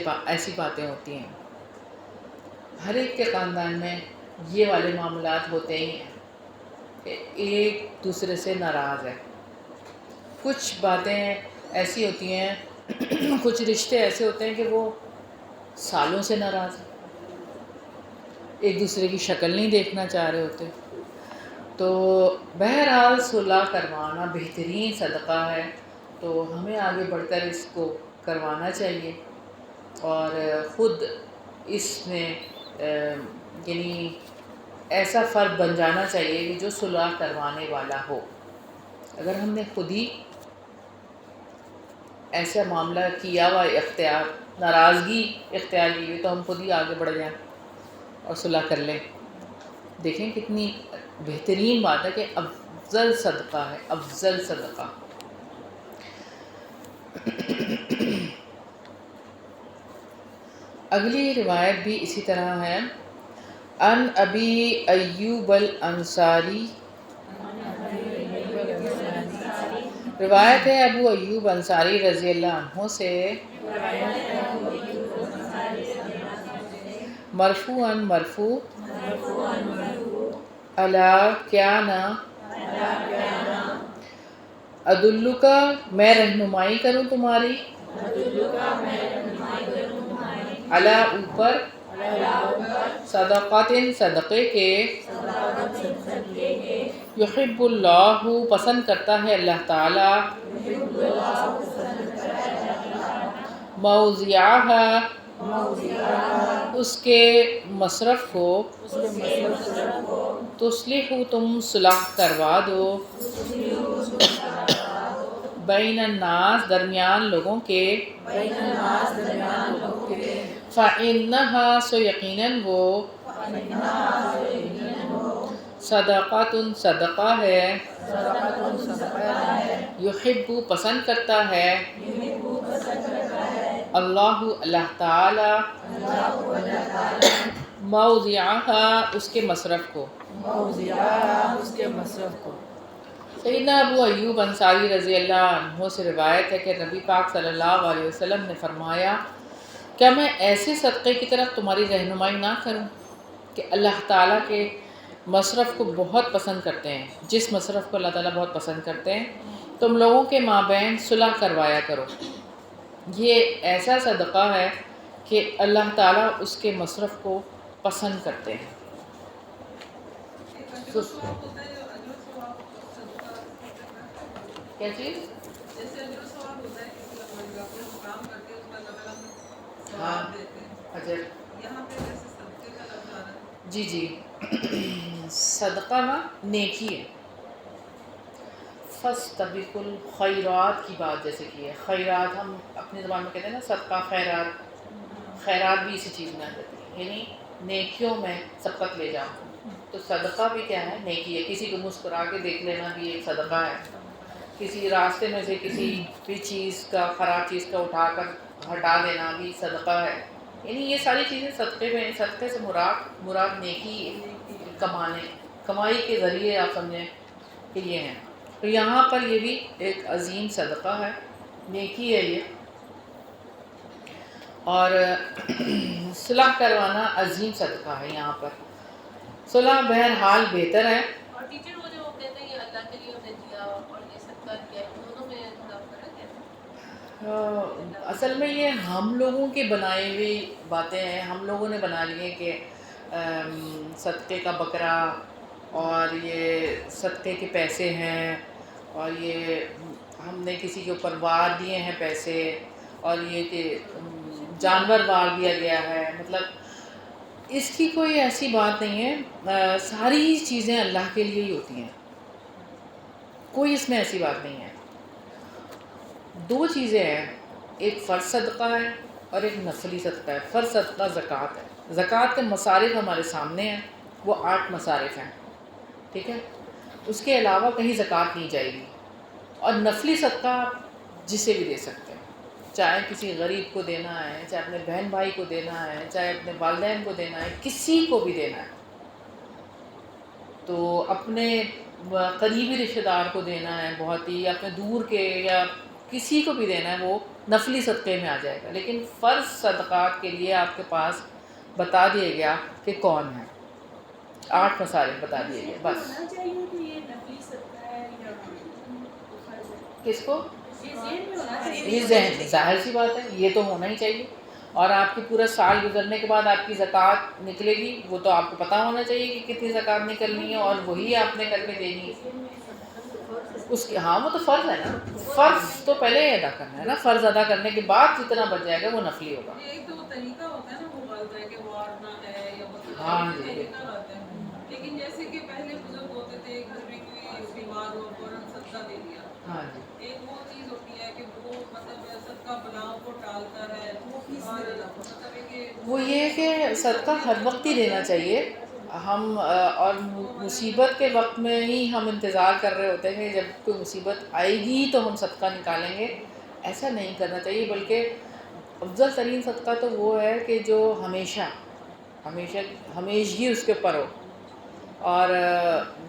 باتیں ہوتی ہیں، ہر ایک کے خاندان میں یہ والے معاملات ہوتے ہی ہیں کہ ایک دوسرے سے ناراض ہے۔ کچھ باتیں ایسی ہوتی ہیں، کچھ رشتے ایسے ہوتے ہیں کہ وہ سالوں سے ناراض ہیں، ایک دوسرے کی شکل نہیں دیکھنا چاہ رہے ہوتے۔ تو بہرحال صلح کروانا بہترین صدقہ ہے، تو ہمیں آگے بڑھ کر اس کو کروانا چاہیے اور خود اس میں یعنی ایسا فرد بن جانا چاہیے کہ جو صلح کروانے والا ہو۔ اگر ہم نے خود ہی ایسا معاملہ کیا ہوا ناراضگی اختیار کی ہوئی تو ہم خود ہی آگے بڑھ جائیں اور صلح کر لیں۔ دیکھیں کتنی بہترین بات ہے کہ افضل صدقہ ہے، افضل صدقہ۔ اگلی روایت بھی اسی طرح ہے۔ ان ابی ایوب الانصاری، روایت ہے ابو ایوب انصاری رضی اللہ عنہ سے مرفوعاً مرفوع، الا کیا نہ ادلکا میں رہنمائی کروں تمہاری، الا اوپر، صدقات صدقے کے، یحب اللہ پسند کرتا ہے اللہ تعالی، موضعہا اس کے مصرف کو، تصلح تم صلح کروا دو، بین الناس درمیان لوگوں کے، فإنہا سو یقیناً وہ، صدقات صدقہ ہے، یحب پسند کرتا ہے، اللہ اللہ تعالی، موضعہا اس کے مصرف کو، اس کے مصرف کو۔ سیدنا ابو ایوب انصاری رضی اللہ عنہ سے روایت ہے کہ نبی پاک صلی اللہ علیہ وسلم نے فرمایا کیا میں ایسے صدقے کی طرف تمہاری رہنمائی نہ کروں کہ اللہ تعالیٰ کے مصرف کو بہت پسند کرتے ہیں، جس مصرف کو اللہ تعالیٰ بہت پسند کرتے ہیں تم لوگوں کے مابین صلح کروایا کرو۔ یہ ایسا صدقہ ہے کہ اللہ تعالیٰ اس کے مصرف کو پسند کرتے ہیں۔ کیا چیز؟ جیسے اجر و ثواب ہوتا ہے کہ اپنے کام کرتے ہیں اس میں اللہ تعالیٰ ہاں دیتے ہیں، اجر، یہاں پہ جیسے صدقے کا لفظ آ رہا ہے جی صدقہ نا نیکی ہے. فاستبقوا الخیرات کی بات جیسے کی ہے. خیرات ہم اپنی زبان میں کہتے ہیں نا صدقہ خیرات. خیرات بھی اسی چیز میں آ جاتی ہے، یعنی نیکیوں میں سبقت لے جاؤ. تو صدقہ بھی کیا ہے؟ نیکی ہے. کسی کو مسکرا کے دیکھ لینا بھی ایک صدقہ ہے. کسی راستے میں سے کسی بھی چیز کا، خراب چیز کا اٹھا کر ہٹا دینا بھی صدقہ ہے. یعنی یہ ساری چیزیں صدقے میں، صدقے سے مراد نیکی کمائی کے ذریعے آپ سمجھیں کہ یہ ہیں. تو یہاں پر یہ بھی ایک عظیم صدقہ ہے، نیکی ہے یہ. اور صلح کروانا عظیم صدقہ ہے. یہاں پر صلح بہرحال بہتر ہے. اور ٹیچر وہ جو کہتے ہیں یہ اللہ کے لیے ہم نے دیا اور یہ صدقہ کیا، دونوں میں تھوڑا فرق ہے. اصل میں یہ ہم لوگوں کی بنائی ہوئی باتیں ہیں. ہم لوگوں نے بنا لیے کہ صدقے کا بکرا اور یہ صدقے کے پیسے ہیں، اور یہ ہم نے کسی کے اوپر وار دیے ہیں پیسے، اور یہ کہ جانور وار دیا گیا ہے. مطلب اس کی کوئی ایسی بات نہیں ہے. ساری چیزیں اللہ کے لیے ہی ہوتی ہیں، کوئی اس میں ایسی بات نہیں ہے. دو چیزیں ہیں، ایک فرض صدقہ ہے اور ایک نفلی صدقہ ہے. فرض صدقہ زکوٰۃ ہے. زکوٰۃ کے مصارف ہمارے سامنے ہیں، وہ 8 مصارف ہیں، ٹھیک ہے. اس کے علاوہ کہیں زکوٰۃ نہیں جائے گی. اور نفلی صدقہ آپ جسے بھی دے سکتے ہیں، چاہے کسی غریب کو دینا ہے، چاہے اپنے بہن بھائی کو دینا ہے، چاہے اپنے والدین کو دینا ہے، کسی کو بھی دینا ہے. تو اپنے قریبی رشتہ دار کو دینا ہے بہت ہی، اپنے دور کے یا کسی کو بھی دینا ہے، وہ نفلی صدقے میں آ جائے گا. لیکن فرض صدقات کے لیے آپ کے پاس بتا دیا گیا کہ کون ہے. 8 مصارف بتا دیے گئے بس. ہونا چاہیے کہ یہ نفلی صدقہ ہے یا فرض ہے؟ کس کو؟ یہ ذہن میں ہونا چاہیے. یہ ذہن، ظاہر سی بات ہے، یہ تو ہونا ہی چاہیے. اور آپ کی پورا سال گزرنے کے بعد آپ کی زکوٰۃ نکلے گی، وہ تو آپ کو پتہ ہونا چاہیے کہ کتنی زکوٰۃ نکلنی ہے، اور وہی آپ نے کر کے دینی ہے. اس کی ہاں وہ تو فرض ہے نا. فرض تو پہلے ہی ادا کرنا ہے نا. فرض ادا کرنے کے بعد جتنا بچ جائے گا وہ نفلی ہوگا. ایک تو وہ طریقہ ہوتا ہے نا مغالطہ ہے کہ وارنا ہے یا ہاں مطلب جی. طریقہ ہوتا ہے. لیکن جیسے کہ پہلے بزرگ ہوتے تھے، گھر میں کوئی بیمار ہو فوراً صدقہ دے دیا. ہاں جی. ایک وہ چیز ہوتی ہے کہ وہ مطلب صدقہ بلاؤں کو ٹالتا ہے، اور مطلب ہے کہ وہ یہ ہے کہ صدقہ ہر وقت ہی دینا چاہیے. ہم اور مصیبت کے وقت میں ہی ہم انتظار کر رہے ہوتے ہیں جب کوئی مصیبت آئے گی تو ہم صدقہ نکالیں گے. ایسا نہیں کرنا چاہیے، بلکہ افضل ترین صدقہ تو وہ ہے کہ جو ہمیشگی اس کے اوپر ہو. اور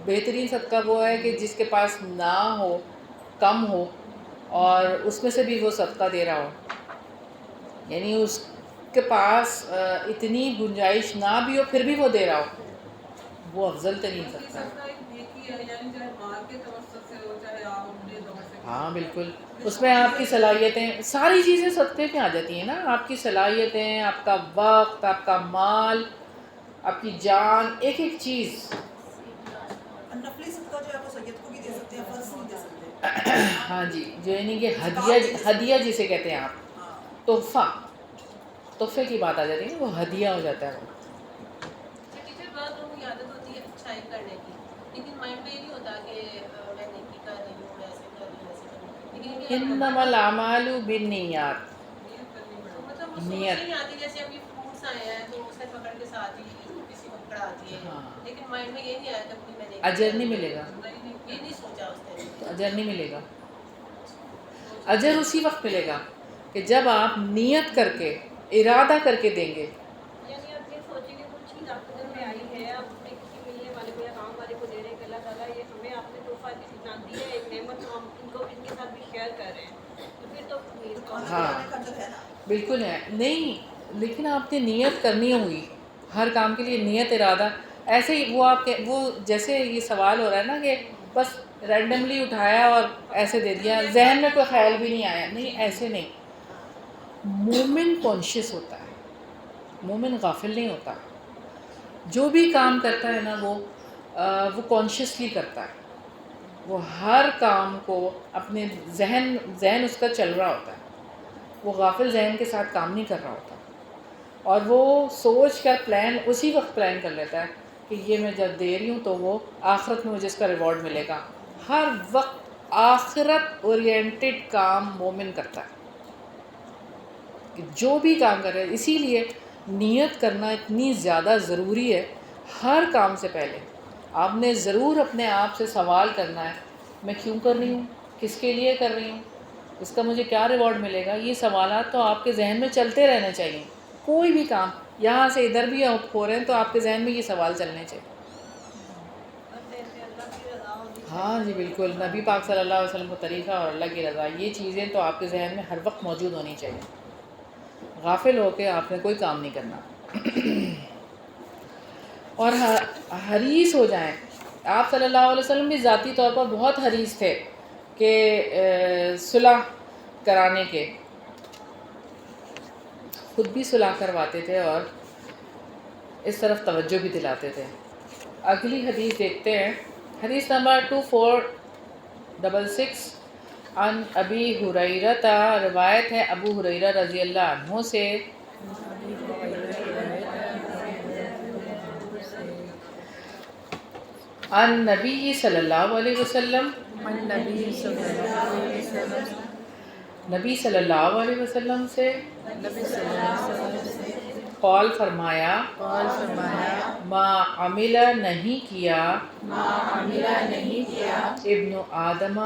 بہترین صدقہ وہ ہے کہ جس کے پاس نہ ہو، کم ہو، اور اس میں سے بھی وہ صدقہ دے رہا ہو. یعنی اس کے پاس اتنی گنجائش نہ بھی ہو پھر بھی وہ دے رہا ہو، وہ افضل ترین صدقہ ہے. صدقہ ایک نیکی ہے، یعنی چاہے مال کے توسط سے ہو چاہے آپ اپنے توسط سے. ہاں بالکل. اس میں آپ کی صلاحیتیں، ساری چیزیں صدقے میں آ جاتی ہیں نا. آپ کی صلاحیتیں، آپ کا وقت، آپ کا مال، آپ کی جان، ایک ایک چیز. نفلی صدقہ جو ہے وہ سید کو بھی دے سکتے ہیں، فرض نہیں دے سکتے. ہاں جی، جو یعنی کہ ہدیہ جسے کہتے ہیں آپ، ہاں تحفے کی بات آ جاتی ہے، وہ ہدیہ ہو جاتا ہے. وہ ٹیچر بعض لوگوں کی عادت ہوتی ہے اچھائی کرنے کی، لیکن مائنڈ میں یہ نہیں ہوتا کہ میں نیکی کر رہی ہوں، ایسے کر رہی ہوں، ایسے کر رہی ہوں. لیکن انما الاعمال بالنیات. مطلب وہ سوچ نہیں آتی. جیسے ابھی فروٹس آئے ہیں تو اسے پکڑ کے ساتھ ہی کسی کو پکڑاتی ہے، لیکن مائنڈ میں یہ نہیں آیا کہ میں نے اجر نہیں ملے گا. یہ نہیں سوچا اس نے. تو اجر نہیں ملے گا. اجر اسی وقت ملے گا کہ جب آپ نیت کر کے، ارادہ کر کے دیں گے. یعنی آپ یہ سوچیں کہ کچھ چیز آپ کے گھر میں آئی ہے، آپ اپنے کسی ملنے والے کو یا کام والے کو دے رہے ہیں کہ اللہ تعالیٰ یہ ہمیں آپ نے تحفہ جان دی ہے، ایک نعمت، ہم ان کو ان کے ساتھ بھی شیئر کر رہے ہیں، تو پھر تو ہاں بالکل ہے. نہیں، لیکن آپ نے نیت کرنی ہوگی ہر کام کے لیے. نیت، ارادہ. ایسے ہی وہ آپ کے، وہ جیسے یہ سوال ہو رہا ہے نا کہ بس رینڈملی اٹھایا اور ایسے دے دیا، ذہن میں کوئی خیال بھی نہیں آیا. نہیں، ایسے نہیں. مومن کانشیس ہوتا ہے، مومن غافل نہیں ہوتا. جو بھی کام کرتا ہے نا وہ کانشیسلی کرتا ہے. وہ ہر کام کو اپنے ذہن اس کا چل رہا ہوتا ہے. وہ غافل ذہن کے ساتھ کام نہیں کر رہا ہوتا. اور وہ سوچ کر پلان اسی وقت پلان کر لیتا ہے کہ یہ میں جب دے رہی ہوں تو وہ آخرت میں مجھے اس کا ریوارڈ ملے گا. ہر وقت آخرت اورینٹڈ کام مومن کرتا ہے کہ جو بھی کام کر رہے ہیں. اسی لیے نیت کرنا اتنی زیادہ ضروری ہے. ہر کام سے پہلے آپ نے ضرور اپنے آپ سے سوال کرنا ہے، میں کیوں کر رہی ہوں، کس کے لیے کر رہی ہوں، اس کا مجھے کیا ریوارڈ ملے گا. یہ سوالات تو آپ کے ذہن میں چلتے رہنے چاہیے. کوئی بھی کام یہاں سے ادھر بھی ہو رہے ہیں تو آپ کے ذہن میں یہ سوال چلنے چاہیے. ہاں جی بالکل، نبی پاک صلی اللہ علیہ وسلم کا طریقہ اور اللہ کی رضا، یہ چیزیں تو آپ کے ذہن میں ہر وقت موجود ہونی چاہیے. غافل ہو کے آپ نے کوئی کام نہیں کرنا. اور حریص ہو جائیں. آپ صلی اللہ علیہ وسلم بھی ذاتی طور پر بہت حریص تھے کہ صلح کرانے کے، خود بھی صلح کرواتے تھے اور اس طرف توجہ بھی دلاتے تھے. اگلی حدیث دیکھتے ہیں. حدیث نمبر 2466 عن ابی ہریرہ، روایت ہے ابو ہریرہ رضی اللہ عنہ سے، عن نبی صلی اللہ علیہ وسلم، النبی صلی اللہ علیہ وسلم، نبی صلی اللہ علیہ وسلم سے، نبی صلی اللہ علیہ وسلم سے قول فرمایا، قول فرمایا، ما عمل نہیں کیا، ما عملہ نہیں کیا، ابن آدم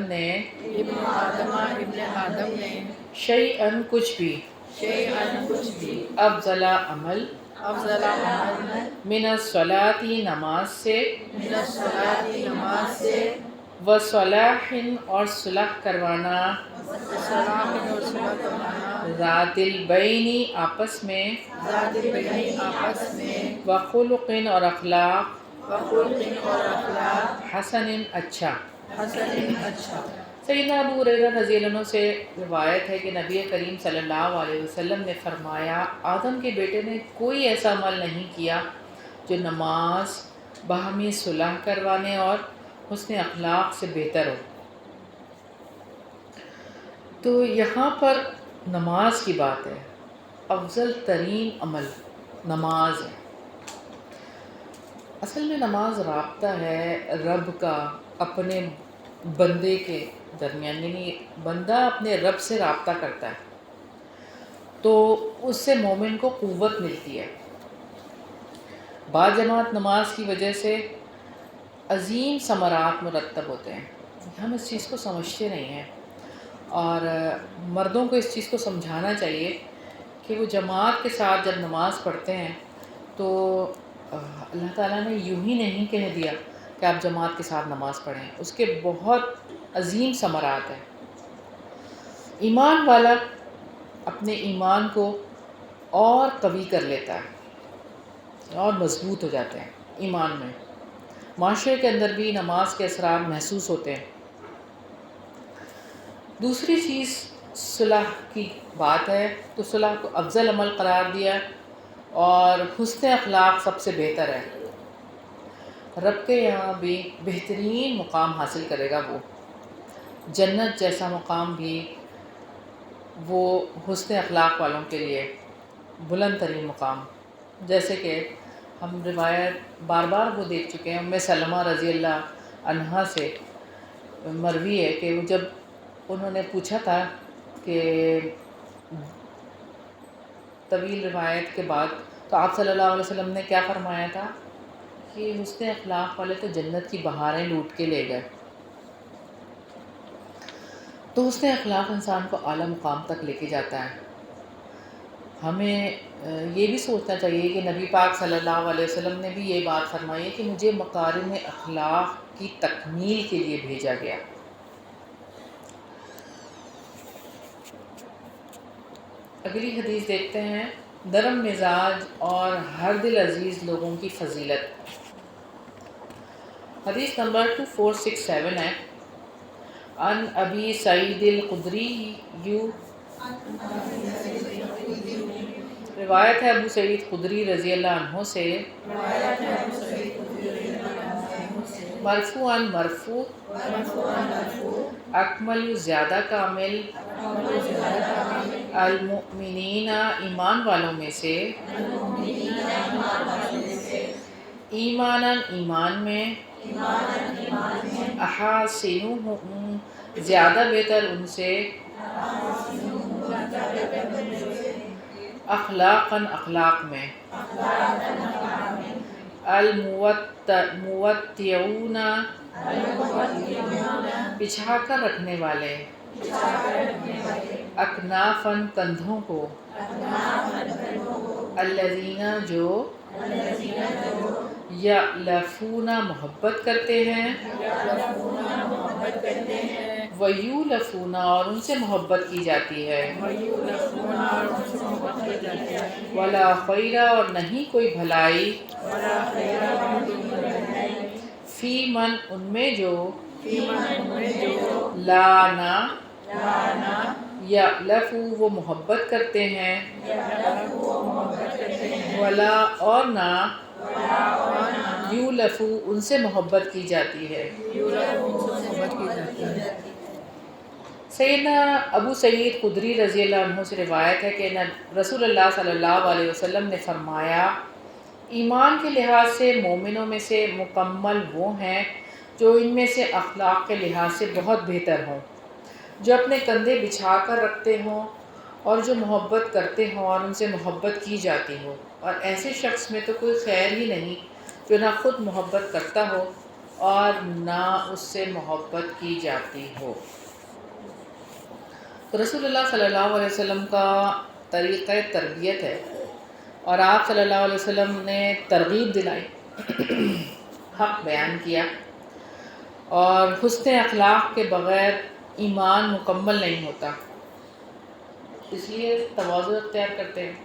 نے، ابن آدم نے، شیئن کچھ بھی، شیئن کچھ بھی، افضل عمل، افضل عمل، من الصلاۃ نماز سے، من الصلاۃ نماز سے، وصلاح اور صلح کروانا، سلام اور صلح کروانا، ذات البین آپس میں، ذات البین آپس میں، وخلق اور اخلاق، وخلق اور اخلاق، حسن اچھا. حسن اچھا. سیدنا ابو ہریرہ رضی اللہ عنہ سے روایت ہے کہ نبی کریم صلی اللہ علیہ وسلم نے فرمایا، آدم کے بیٹے نے کوئی ایسا عمل نہیں کیا جو نماز، باہمی صلح کروانے اور حسن اخلاق سے بہتر ہو. تو یہاں پر نماز کی بات ہے. افضل ترین عمل نماز ہے. اصل میں نماز رابطہ ہے رب کا اپنے بندے کے درمیان، یعنی بندہ اپنے رب سے رابطہ کرتا ہے تو اس سے مومن کو قوت ملتی ہے. باجماعت نماز کی وجہ سے عظیم ثمرات مرتب ہوتے ہیں. ہم اس چیز کو سمجھتے نہیں ہیں اور مردوں کو اس چیز کو سمجھانا چاہیے کہ وہ جماعت کے ساتھ جب نماز پڑھتے ہیں تو اللہ تعالیٰ نے یوں ہی نہیں کہہ دیا کہ آپ جماعت کے ساتھ نماز پڑھیں، اس کے بہت عظیم ثمرات ہیں. ایمان والا اپنے ایمان کو اور قوی کر لیتا ہے اور مضبوط ہو جاتے ہیں ایمان میں. معاشرے کے اندر بھی نماز کے اثرات محسوس ہوتے ہیں. دوسری چیز صلح کی بات ہے تو صلح کو افضل عمل قرار دیا اور حسن اخلاق سب سے بہتر ہے. رب کے یہاں بھی بہترین مقام حاصل کرے گا، وہ جنت جیسا مقام بھی وہ حسن اخلاق والوں کے لیے بلند ترین مقام. جیسے کہ ہم روایت بار بار وہ دیکھ چکے ہیں، ام سلمہ رضی اللہ عنہا سے مروی ہے کہ وہ جب انہوں نے پوچھا تھا کہ طویل روایت کے بعد تو آپ صلی اللہ علیہ وسلم نے کیا فرمایا تھا کہ حسن اخلاق والے تو جنت کی بہاریں لوٹ کے لے گئے. تو حسن اخلاق انسان کو اعلیٰ مقام تک لے کے جاتا ہے. ہمیں یہ بھی سوچنا چاہیے کہ نبی پاک صلی اللہ علیہ وسلم نے بھی یہ بات فرمائی ہے کہ مجھے مکارم اخلاق کی تکمیل کے لیے بھیجا گیا. اگلی حدیث دیکھتے ہیں. نرم مزاج اور ہر دل عزیز لوگوں کی فضیلت. حدیث نمبر 2467 ہے. عن ابی سعید الخدری، روایت ہے ابو سعید خدری رضی اللہ عنہ سے، مرفوعاً مرفوع، اکمل زیادہ کامل، المؤمنین ایمان والوں میں سے، ایماناً ایمان میں، احاسنہم زیادہ بہتر ان سے، اخلاقاً اخلاق میں، الموتعون بچھا کر رکھنے والے، اکنافاً کندھوں کو، الذین جو یألفون محبت کرتے ہیں، ویولفون اور ان سے محبت کی جاتی ہے، ولا خیر اور نہیں کوئی بھلائی، فی من ان میں جو، لانا یألف وہ محبت کرتے ہیں، ولا اور نہ، یولف ان سے محبت کی جاتی ہے۔ سیدنا ابو سعید خدری رضی اللہ عنہ سے روایت ہے کہ رسول اللہ صلی اللہ علیہ وسلم نے فرمایا، ایمان کے لحاظ سے مومنوں میں سے مکمل وہ ہیں جو ان میں سے اخلاق کے لحاظ سے بہت بہتر ہوں، جو اپنے کندھے بچھا کر رکھتے ہوں اور جو محبت کرتے ہوں اور ان سے محبت کی جاتی ہو، اور ایسے شخص میں تو کوئی خیر ہی نہیں جو نہ خود محبت کرتا ہو اور نہ اس سے محبت کی جاتی ہو۔ تو رسول اللہ صلی اللہ علیہ وسلم کا طریقہ تربیت ہے، اور آپ صلی اللہ علیہ وسلم نے ترغیب دلائی، حق بیان کیا، اور حسن اخلاق کے بغیر ایمان مکمل نہیں ہوتا، اس لیے تواضع اختیار کرتے ہیں۔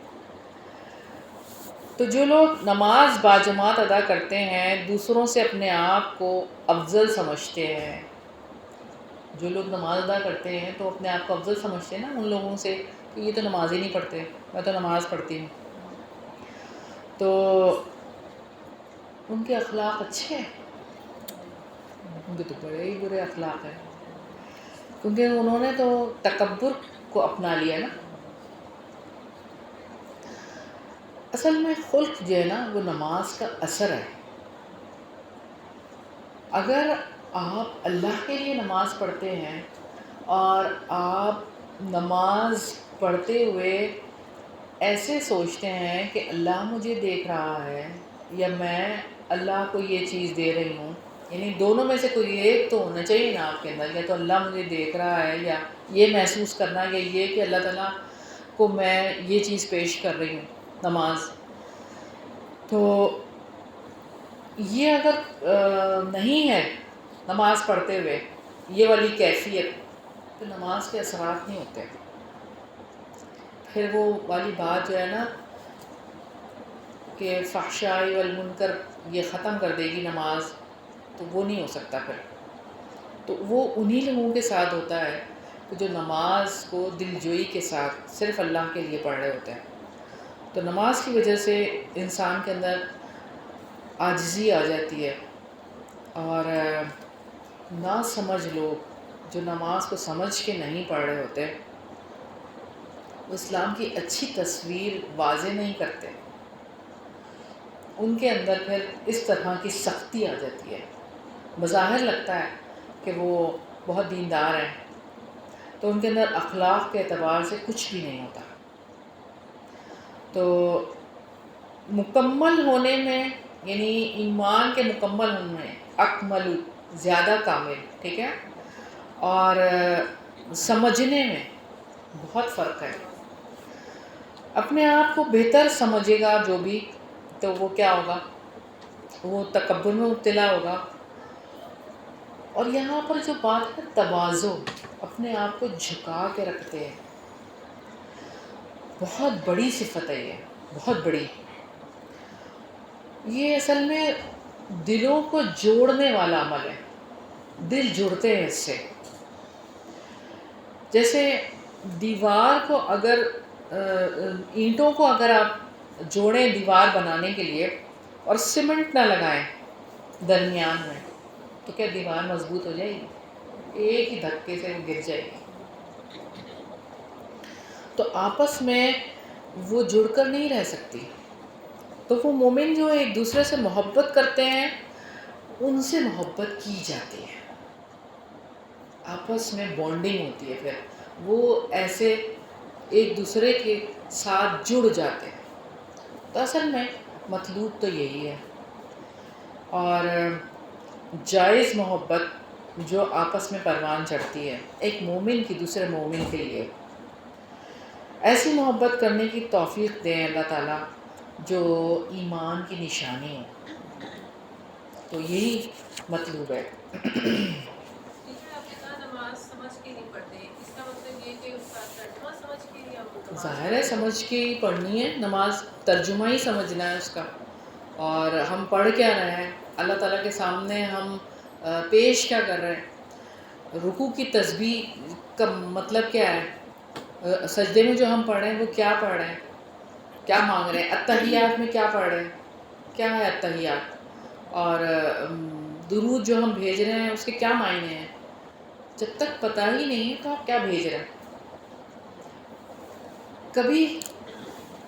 تو جو لوگ نماز باجماعت ادا کرتے ہیں دوسروں سے اپنے آپ کو افضل سمجھتے ہیں، جو لوگ نماز ادا کرتے ہیں تو اپنے آپ کو افضل سمجھتے ہیں نا ان لوگوں سے کہ یہ تو نماز ہی نہیں پڑھتے، میں تو نماز پڑھتی ہوں، تو ان کے اخلاق اچھے ہیں، ان کے تو بڑے ہی برے اخلاق ہیں، کیونکہ انہوں نے تو تکبر کو اپنا لیا نا۔ اصل میں خلق جو ہے نا وہ نماز کا اثر ہے۔ اگر آپ اللہ کے لیے نماز پڑھتے ہیں اور آپ نماز پڑھتے ہوئے ایسے سوچتے ہیں کہ اللہ مجھے دیکھ رہا ہے یا میں اللہ کو یہ چیز دے رہی ہوں، یعنی دونوں میں سے کوئی ایک تو ہونا چاہیے نا آپ کے اندر، یا تو اللہ مجھے دیکھ رہا ہے یا یہ محسوس کرنا یا یہ کہ اللہ تعالیٰ کو میں یہ چیز پیش کر رہی ہوں نماز، تو یہ اگر نہیں ہے نماز پڑھتے ہوئے یہ والی کیفیت تو نماز کے اثرات نہیں ہوتے، پھر وہ والی بات جو ہے نا کہ فحشائی والمنکر یہ ختم کر دے گی نماز، تو وہ نہیں ہو سکتا پھر، تو وہ انہی لوگوں کے ساتھ ہوتا ہے کہ جو نماز کو دلجوئی کے ساتھ صرف اللہ کے لیے پڑھ رہے ہوتے ہیں۔ تو نماز کی وجہ سے انسان کے اندر عاجزی آ جاتی ہے، اور نہ سمجھ لوگ جو نماز کو سمجھ کے نہیں پڑھ رہے ہوتے وہ اسلام کی اچھی تصویر واضح نہیں کرتے، ان کے اندر پھر اس طرح کی سختی آ جاتی ہے، بظاہر لگتا ہے کہ وہ بہت دیندار ہیں تو ان کے اندر اخلاق کے اعتبار سے کچھ بھی نہیں ہوتا۔ تو مکمل ہونے میں یعنی ایمان کے مکمل ہونے میں اکمل زیادہ کامل، ٹھیک ہے، اور سمجھنے میں بہت فرق ہے۔ اپنے آپ کو بہتر سمجھے گا جو بھی تو وہ کیا ہوگا، وہ تکبر میں مبتلا ہوگا۔ اور یہاں پر جو بات ہے تواضع، اپنے آپ کو جھکا کے رکھتے ہیں، بہت بڑی صفت ہے، یہ بہت بڑی، یہ اصل میں دلوں کو جوڑنے والا عمل ہے، دل جڑتے ہیں اس سے۔ جیسے دیوار کو اگر اینٹوں کو اگر آپ جوڑیں دیوار بنانے کے لیے اور سیمنٹ نہ لگائیں درمیان میں تو کیا دیوار مضبوط ہو جائے گی؟ ایک ہی دھکے سے وہ گر جائے گی۔ تو آپس میں وہ جڑ کر نہیں رہ سکتی۔ تو وہ مومن جو ایک دوسرے سے محبت کرتے ہیں ان سے محبت کی جاتی ہے، آپس میں بانڈنگ ہوتی ہے، پھر وہ ایسے ایک دوسرے کے ساتھ جڑ جاتے ہیں۔ تو اصل میں مطلوب تو یہی ہے، اور جائز محبت جو آپس میں پروان چڑھتی ہے ایک مومن کی دوسرے مومن کے لیے، ایسی محبت کرنے کی توفیق دیں اللہ تعالیٰ جو ایمان کی نشانی ہے۔ تو یہی مطلوب ہے۔ ٹیچر آپ نے کہا نماز سمجھ کے نہیں پڑھتے، اس کا مطلب یہ کہ اس کا ترجمہ سمجھ کے نہیں ہم نماز ظاہر ہے سمجھ کے ہی پڑھنی ہے نماز، ترجمہ ہی سمجھنا ہے اس کا، اور ہم پڑھ کیا رہے ہیں، اللہ تعالیٰ کے سامنے ہم پیش کیا کر رہے ہیں، رکوع کی تسبیح کا مطلب کیا ہے، سجدے میں جو ہم پڑھ رہے ہیں وہ کیا پڑھ رہے ہیں، کیا مانگ رہے ہیں، اتحیات میں کیا پڑھ رہے ہیں، کیا ہے اتحیات، اور درود جو ہم بھیج رہے ہیں اس کے کیا معنی ہیں۔ جب تک پتہ ہی نہیں ہے تو آپ کیا بھیج رہے ہیں۔ کبھی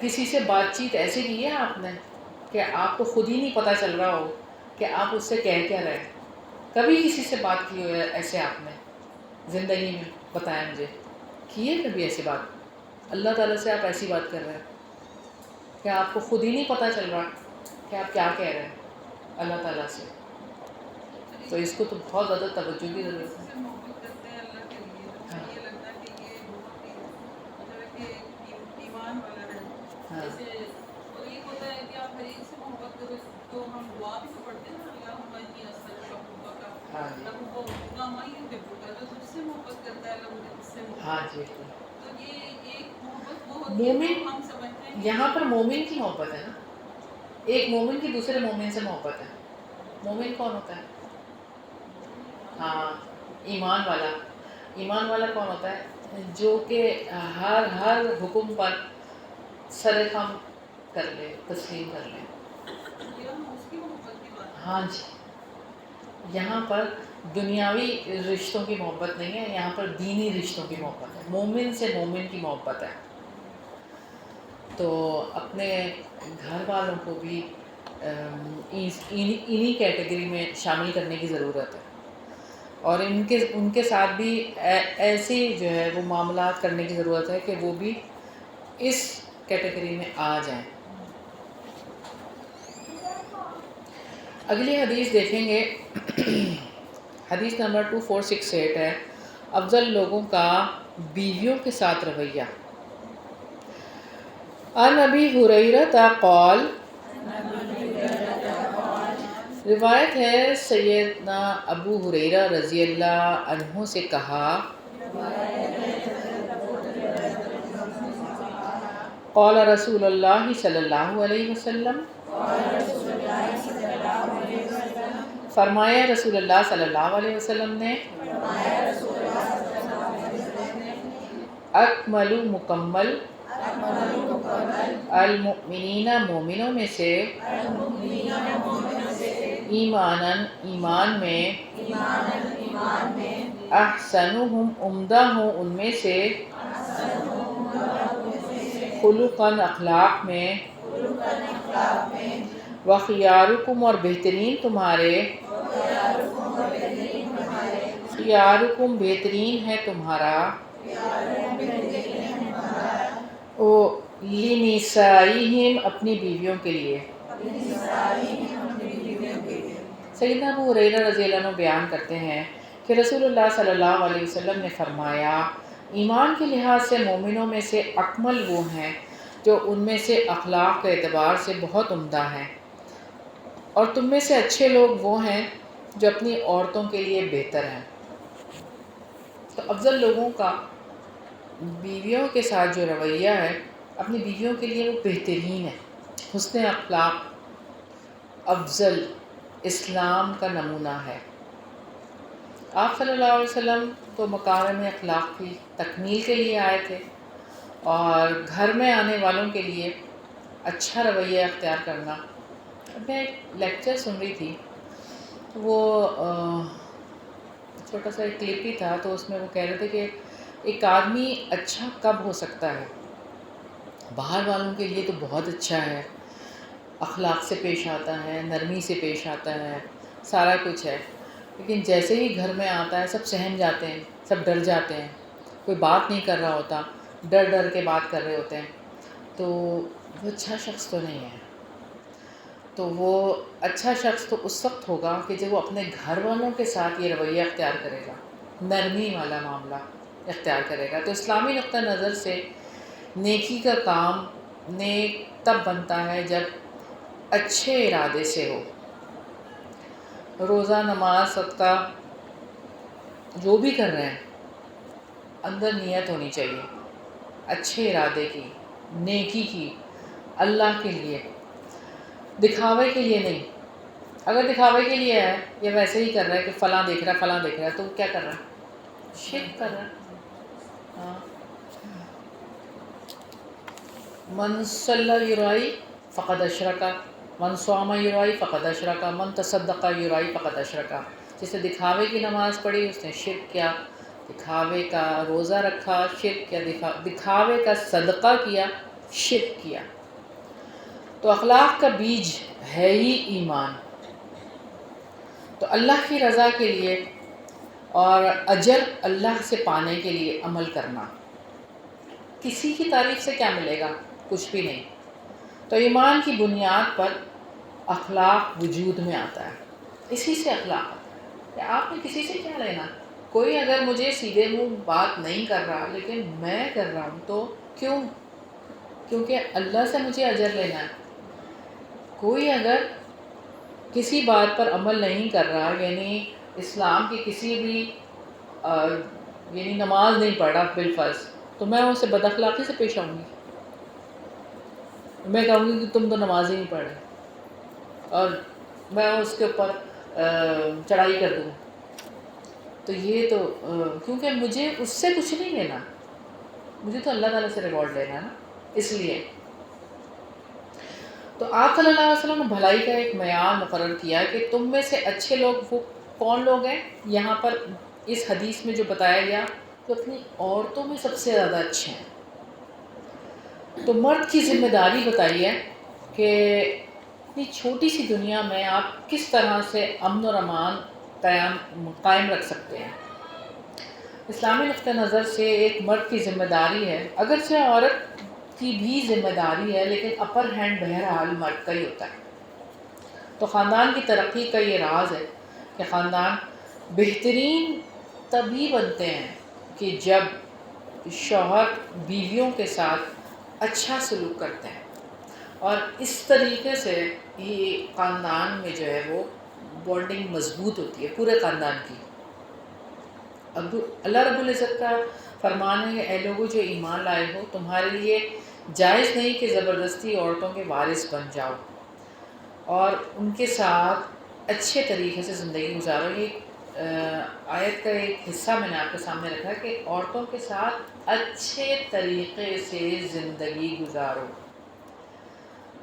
کسی سے بات چیت ایسے کی ہے آپ نے کہ آپ کو خود ہی نہیں پتہ چل رہا ہو کہ آپ اس سے کہہ کیا رہے ہیں؟ کبھی کسی سے بات کی ہو ایسے آپ نے زندگی میں؟ بتائیں مجھے، کی ہے کبھی ایسی بات؟ اللہ تعالیٰ سے آپ ایسی بات کر رہے ہیں کہ آپ کو خود ہی نہیں پتہ چل رہا کہ آپ کیا کہہ رہے ہیں اللہ تعالیٰ سے۔ تو اس کو تو بہت زیادہ توجہ کی ضرورت ہے۔ سے محبت کرتے ہیں اللہ کے لیے، تو مجھے یہ لگتا ہے کہ یہ بہت ہی مطلب ہے کہ ایمان والا ہے۔ جیسے اور ایک ہوتا ہے کہ آپ ہر ایک سے محبت کرو، تو ہم دعا بھی تو پڑھتے ہیں نا، اللہم انی اسألک حبک کما یحبک، جو تجھ سے محبت کرتا ہے اللہ مجھے اس سے محبت کرتا ہے۔ تو یہ ایک محبت وہ ہوتی ہے جو ہم سمجھتے ہیں یہاں پر مومن کی محبت ہے نا، ایک مومن کی دوسرے مومن سے محبت ہے۔ مومن کون ہوتا ہے؟ ہاں، ایمان والا۔ ایمان والا کون ہوتا ہے؟ جو کہ ہر حکم پر سر خم کر لے، تسلیم کر لے۔ یہ ہم اس کی محبت کی بات ہاں جی، یہاں پر دنیاوی رشتوں کی محبت نہیں ہے، یہاں پر دینی رشتوں کی محبت ہے، مومن سے مومن کی محبت ہے۔ تو اپنے گھر والوں کو بھی انہی کیٹیگری میں شامل کرنے کی ضرورت ہے، اور ان کے ساتھ بھی ایسی جو ہے وہ معاملات کرنے کی ضرورت ہے کہ وہ بھی اس کیٹیگری میں آ جائیں۔ اگلی حدیث دیکھیں گے، حدیث نمبر 2468 ہے، افضل لوگوں کا بیویوں کے ساتھ رویہ۔ عن ابی ہریرہ قال، روایت ہے سیدنا ابو ہریرہ رضی اللہ عنہ سے کہا، قال رسول اللہ صلی اللہ علیہ وسلم، فرمایا رسول اللہ صلی اللہ علیہ وسلم نے، اکمل مکمل المؤمنین مومنوں میں سے، ایماناً ایمان میں، احسنہم عمدہ ہوں ان میں سے، خلقاً اخلاق میں، وخیارکم اور بہترین تمہارے، خیارکم بہترین ہے تمہارا، لنسائہم اپنی بیویوں کے لیے۔ سیدنا ابو ہریرہ رضی اللہ عنہ بیان کرتے ہیں کہ رسول اللہ صلی اللہ علیہ وسلم نے فرمایا، ایمان کے لحاظ سے مومنوں میں سے اکمل وہ ہیں جو ان میں سے اخلاق کے اعتبار سے بہت عمدہ ہیں، اور تم میں سے اچھے لوگ وہ ہیں جو اپنی عورتوں کے لیے بہتر ہیں۔ تو افضل لوگوں کا بیویوں کے ساتھ جو رویہ ہے، اپنی بیویوں کے لیے وہ بہترین ہے، حسن اخلاق افضل اسلام کا نمونہ ہے۔ آپ صلی اللہ علیہ وسلم تو مکارم اخلاق کی تکمیل کے لیے آئے تھے، اور گھر میں آنے والوں کے لیے اچھا رویہ اختیار کرنا۔ میں ایک لیکچر سن رہی تھی وہ چھوٹا سا ایک کلپ ہی تھا، تو اس میں وہ کہہ رہے تھے کہ ایک آدمی اچھا کب ہو سکتا ہے؟ باہر والوں کے لیے تو بہت اچھا ہے، اخلاق سے پیش آتا ہے، نرمی سے پیش آتا ہے، سارا کچھ ہے، لیکن جیسے ہی گھر میں آتا ہے سب سہم جاتے ہیں، سب ڈر جاتے ہیں، کوئی بات نہیں کر رہا ہوتا، ڈر ڈر کے بات کر رہے ہوتے ہیں، تو وہ اچھا شخص تو نہیں ہے۔ تو وہ اچھا شخص تو اس وقت ہوگا کہ جب وہ اپنے گھر والوں کے ساتھ یہ رویہ اختیار کرے گا، نرمی والا معاملہ اختیار کرے گا۔ تو اسلامی نقطہ نظر سے نیکی کا کام نیک تب بنتا ہے جب اچھے ارادے سے ہو۔ روزہ، نماز، صدقہ جو بھی کر رہے ہیں، اندر نیت ہونی چاہیے اچھے ارادے کی، نیکی کی، اللہ کے لیے، دکھاوے کے لیے نہیں۔ اگر دکھاوے کے لیے ہے یا ویسے ہی کر رہا ہے کہ فلاں دیکھ رہا ہے، فلاں دیکھ رہا ہے، تو وہ کیا کر رہا ہے؟ شرک کر رہا ہے۔ ہاں، من صلی یرائی فقد اشرکا، من صام یرائی فقد اشرکا، من تصدق یرائی فقد اشرکا۔ جس نے دکھاوے کی نماز پڑھی اس نے شرک کیا، دکھاوے کا روزہ رکھا شرک کیا، دکھاوے کا صدقہ کیا شرک کیا۔ تو اخلاق کا بیج ہے ہی ایمان۔ تو اللہ کی رضا کے لیے اور اجر اللہ سے پانے کے لیے عمل کرنا، کسی کی تعریف سے کیا ملے گا؟ کچھ بھی نہیں۔ تو ایمان کی بنیاد پر اخلاق وجود میں آتا ہے، اسی سے اخلاق آتا ہے کہ آپ نے کسی سے کیا لینا۔ کوئی اگر مجھے سیدھے منہ بات نہیں کر رہا لیکن میں کر رہا ہوں تو کیوں؟ کیونکہ اللہ سے مجھے اجر لینا ہے۔ کوئی اگر کسی بات پر عمل نہیں کر رہا، یعنی اسلام کی کسی بھی یعنی نماز نہیں پڑھ رہا بالفرض، تو میں اسے بد اخلاقی سے پیش آؤں گی، میں کہوں گی کہ تم تو نماز ہی نہیں پڑھ رہے، اور میں اس کے اوپر چڑھائی کر دوں۔ تو یہ تو کیونکہ مجھے اس سے کچھ نہیں لینا، مجھے تو اللہ تعالیٰ سے ریوارڈ لینا ہے نا، اس لیے۔ تو آپ صلی اللہ علیہ وسلم نے بھلائی کا ایک معیار مقرر کیا کہ تم میں سے اچھے لوگ وہ کون لوگ ہیں؟ یہاں پر اس حدیث میں جو بتایا گیا تو اپنی عورتوں میں سب سے زیادہ اچھے ہیں۔ تو مرد کی ذمہ داری بتائی ہے کہ اپنی چھوٹی سی دنیا میں آپ کس طرح سے امن و امان قائم رکھ سکتے ہیں۔ اسلامی نقطہ نظر سے ایک مرد کی ذمہ داری ہے، اگرچہ عورت کی بھی ذمہ داری ہے، لیکن اپر ہینڈ بہرحال مرد کا ہی ہوتا ہے۔ تو خاندان کی ترقی کا یہ راز ہے کہ خاندان بہترین تبھی بنتے ہیں کہ جب شوہر بیویوں کے ساتھ اچھا سلوک کرتے ہیں، اور اس طریقے سے یہ خاندان میں جو ہے وہ بانڈنگ مضبوط ہوتی ہے پورے خاندان کی۔ اللہ رب العزت کا فرمان ہے کہ اے لوگو جو ایمان لائے ہو، تمہارے لیے جائز نہیں کہ زبردستی عورتوں کے وارث بن جاؤ اور ان کے ساتھ اچھے طریقے سے زندگی گزارو۔ یہ آیت کا ایک حصہ میں نے آپ کے سامنے رکھا کہ عورتوں کے ساتھ اچھے طریقے سے زندگی گزارو۔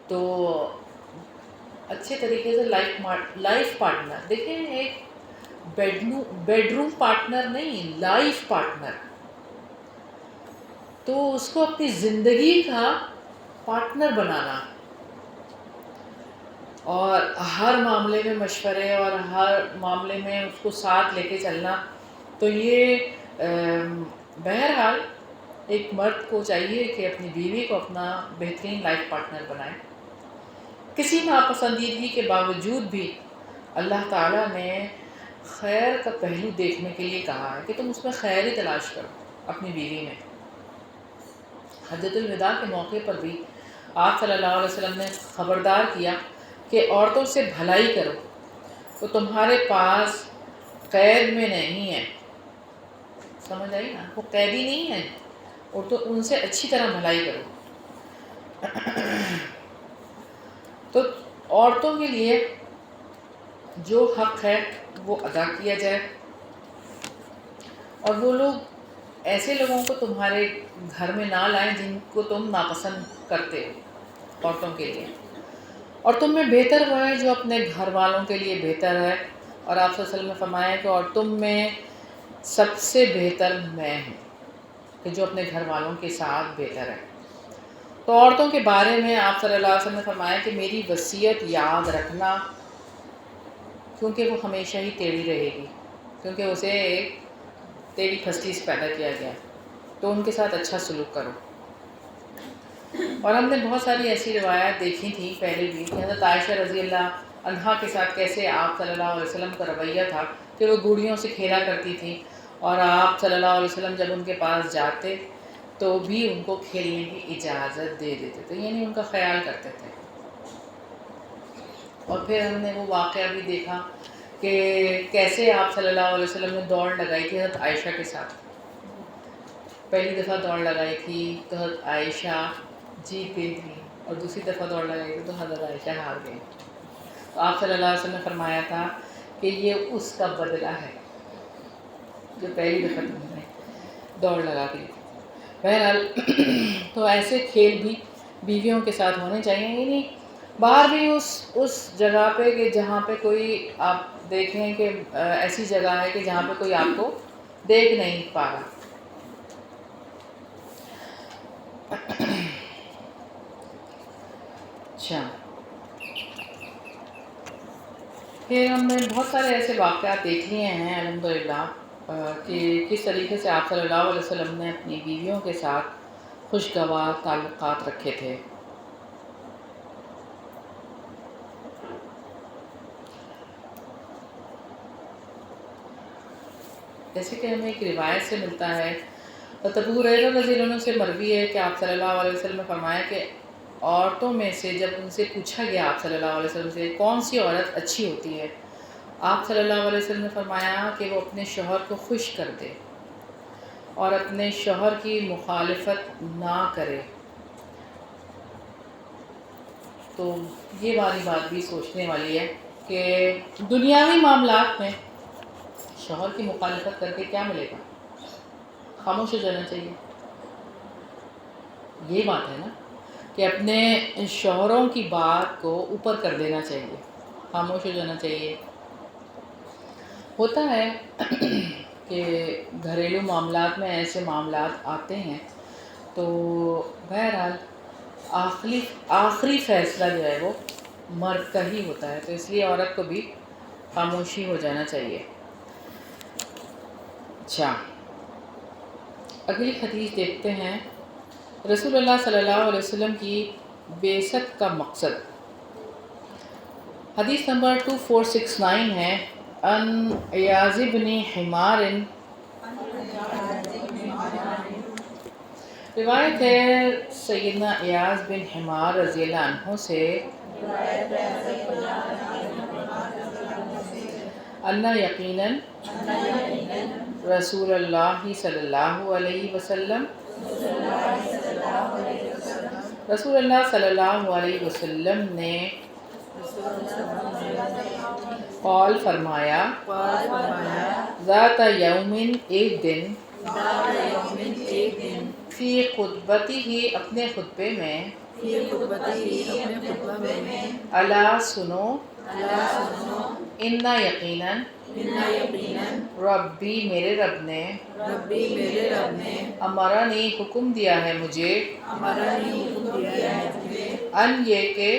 تو اچھے طریقے سے لائف پارٹنر، دیکھیں ایک بیڈ روم پارٹنر نہیں، لائف پارٹنر، تو اس کو اپنی زندگی کا پارٹنر بنانا اور ہر معاملے میں مشورے اور ہر معاملے میں اس کو ساتھ لے کے چلنا، تو یہ بہرحال ایک مرد کو چاہیے کہ اپنی بیوی کو اپنا بہترین لائف پارٹنر بنائے۔ کسی ناپسندیدگی کے باوجود بھی اللہ تعالیٰ نے خیر کا پہلو دیکھنے کے لیے کہا ہے کہ تم اس میں خیر ہی تلاش کرو اپنی بیوی میں۔ حجۃ الوداع کے موقع پر بھی آپ صلی اللہ علیہ وسلم نے خبردار کیا کہ عورتوں سے بھلائی کرو، تو تمہارے پاس قید میں نہیں ہے، سمجھ آئی نا، وہ قیدی نہیں ہے، اور تو ان سے اچھی طرح بھلائی کرو۔ تو عورتوں کے لیے جو حق ہے وہ ادا کیا جائے، اور وہ لوگ ایسے لوگوں کو تمہارے گھر میں نہ لائیں جن کو تم ناپسند کرتے ہو عورتوں کے لیے، اور تم میں بہتر وہ ہے جو اپنے گھر والوں کے لیے بہتر ہے، اور آپ صلی اللہ علیہ وسلم نے فرمایا کہ اور تم میں سب سے بہتر میں ہوں، کہ جو اپنے گھر والوں کے ساتھ بہتر ہے۔ تو عورتوں کے بارے میں آپ صلی اللہ علیہ وسلم نے فرمایا کہ میری وصیت یاد رکھنا، کیونکہ وہ ہمیشہ ہی ٹیڑھی رہے گی، کیونکہ اسے ایک ٹیڑھی پھسلی سے پیدا کیا گیا، تو ان کے ساتھ اچھا سلوک کرو۔ اور ہم نے بہت ساری ایسی روایات دیکھی تھیں پہلے بھی کہ حضرت عائشہ رضی اللہ عنہا کے ساتھ کیسے آپ صلی اللہ علیہ وسلم کا رویہ تھا کہ وہ گوڑیوں سے کھیلا کرتی تھیں، اور آپ صلی اللہ علیہ وسلم جب ان کے پاس جاتے تو بھی ان کو کھیلنے کی اجازت دے دیتے تھے، یعنی ان کا خیال کرتے تھے۔ اور پھر ہم نے وہ واقعہ بھی دیکھا کہ کیسے آپ صلی اللہ علیہ وسلم نے دوڑ لگائی تھی حضرت عائشہ کے ساتھ۔ پہلی دفعہ دوڑ لگائی تھی تو حضرت عائشہ جیت گئی تھی، اور دوسری دفعہ دوڑ لگائی تھی تو حضرت عائشہ ہار گئی۔ تو آپ صلی اللہ علیہ وسلم نے فرمایا تھا کہ یہ اس کا بدلہ ہے جو پہلی دفعہ تم نے دوڑ لگا دی۔ بہرحال تو ایسے کھیل بھی بیویوں کے ساتھ ہونے چاہیے، یعنی باہر بھی اس جگہ پہ کہ جہاں پہ کوئی آپ دیکھیں کہ ایسی جگہ ہے کہ جہاں پہ کوئی آپ کو دیکھ نہیں پا رہا۔ اچھا، پھر ہم نے بہت سارے ایسے واقعات دیکھ لیے ہیں الحمدللہ کہ کس طریقے سے آپ صلی اللہ علیہ وسلم نے اپنی بیویوں کے ساتھ خوشگوار تعلقات رکھے تھے۔ جیسے کہ ہمیں ایک روایت سے ملتا ہے، ابو ہریرہ رضی اللہ عنہ سے مروی ہے کہ آپ صلی اللہ علیہ وسلم نے فرمایا کہ عورتوں میں سے جب ان سے پوچھا گیا آپ صلی اللہ علیہ وسلم سے کون سی عورت اچھی ہوتی ہے، آپ صلی اللہ علیہ وسلم نے فرمایا کہ وہ اپنے شوہر کو خوش کر دے اور اپنے شوہر کی مخالفت نہ کرے۔ تو یہ والی بات بھی سوچنے والی ہے کہ دنیاوی معاملات میں شوہر کی مخالفت کر کے کیا ملے گا؟ خاموش ہو جانا چاہیے۔ یہ بات ہے نا کہ اپنے شوہروں کی بات کو اوپر کر دینا چاہیے، خاموش ہو جانا چاہیے۔ ہوتا ہے کہ گھریلو معاملات میں ایسے معاملات آتے ہیں تو بہرحال آخری فیصلہ جو ہے وہ مرد کا ہی ہوتا ہے، تو اس لیے عورت کو بھی خاموشی ہو جانا چاہیے۔ اچھا، اگلی حدیث دیکھتے ہیں، رسول اللہ صلی اللہ علیہ وسلم کی بعثت کا مقصد۔ حدیث نمبر 2469 ہے، ان عیاض بن حمار، روایت ہے سیدنا عیاض بن حمار رضی اللہ عنہ سے، ان یقیناً رسول اللہ صلی اللہ علیہ وسلم، رسول اللہ صلی اللہ علیہ وسلم نے قول فرمایا، ذات یومن ایک دن، فی خطبتی ہی اپنے خطبے میں، الا سنو، ان یقیناً ربی میرے رب نے، امرانی حکم دیا ہے مجھے، ان یہ کہ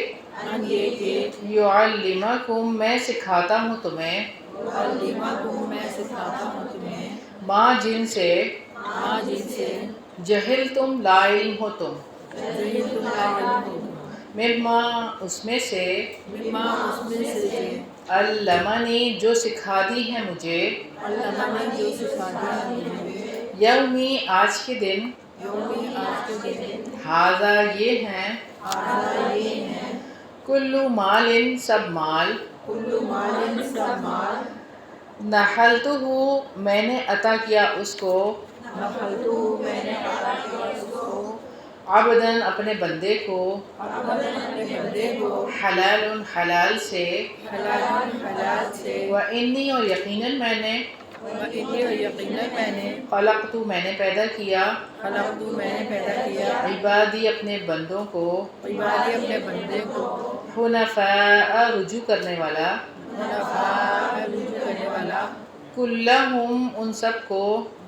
یعلمکم میں سکھاتا ہوں تمہیں، ما جن سے جہل تم لا علم ہو تم، مما اس میں سے، علمنی جو سکھا دی ہے مجھے، یومی آج کے دن، ھذا یہ ہیں، کلو مال سب مال، نحلتہ میں نے عطا کیا اس کو، عبداً اپنے بندے کو، حلال حلال سے، وانی اور یقیناً میں نے، خلقت میں نے پیدا کیا، عبادی اپنے بندوں کو، حنفاء رجوع کرنے والا، کلہم ان سب کو،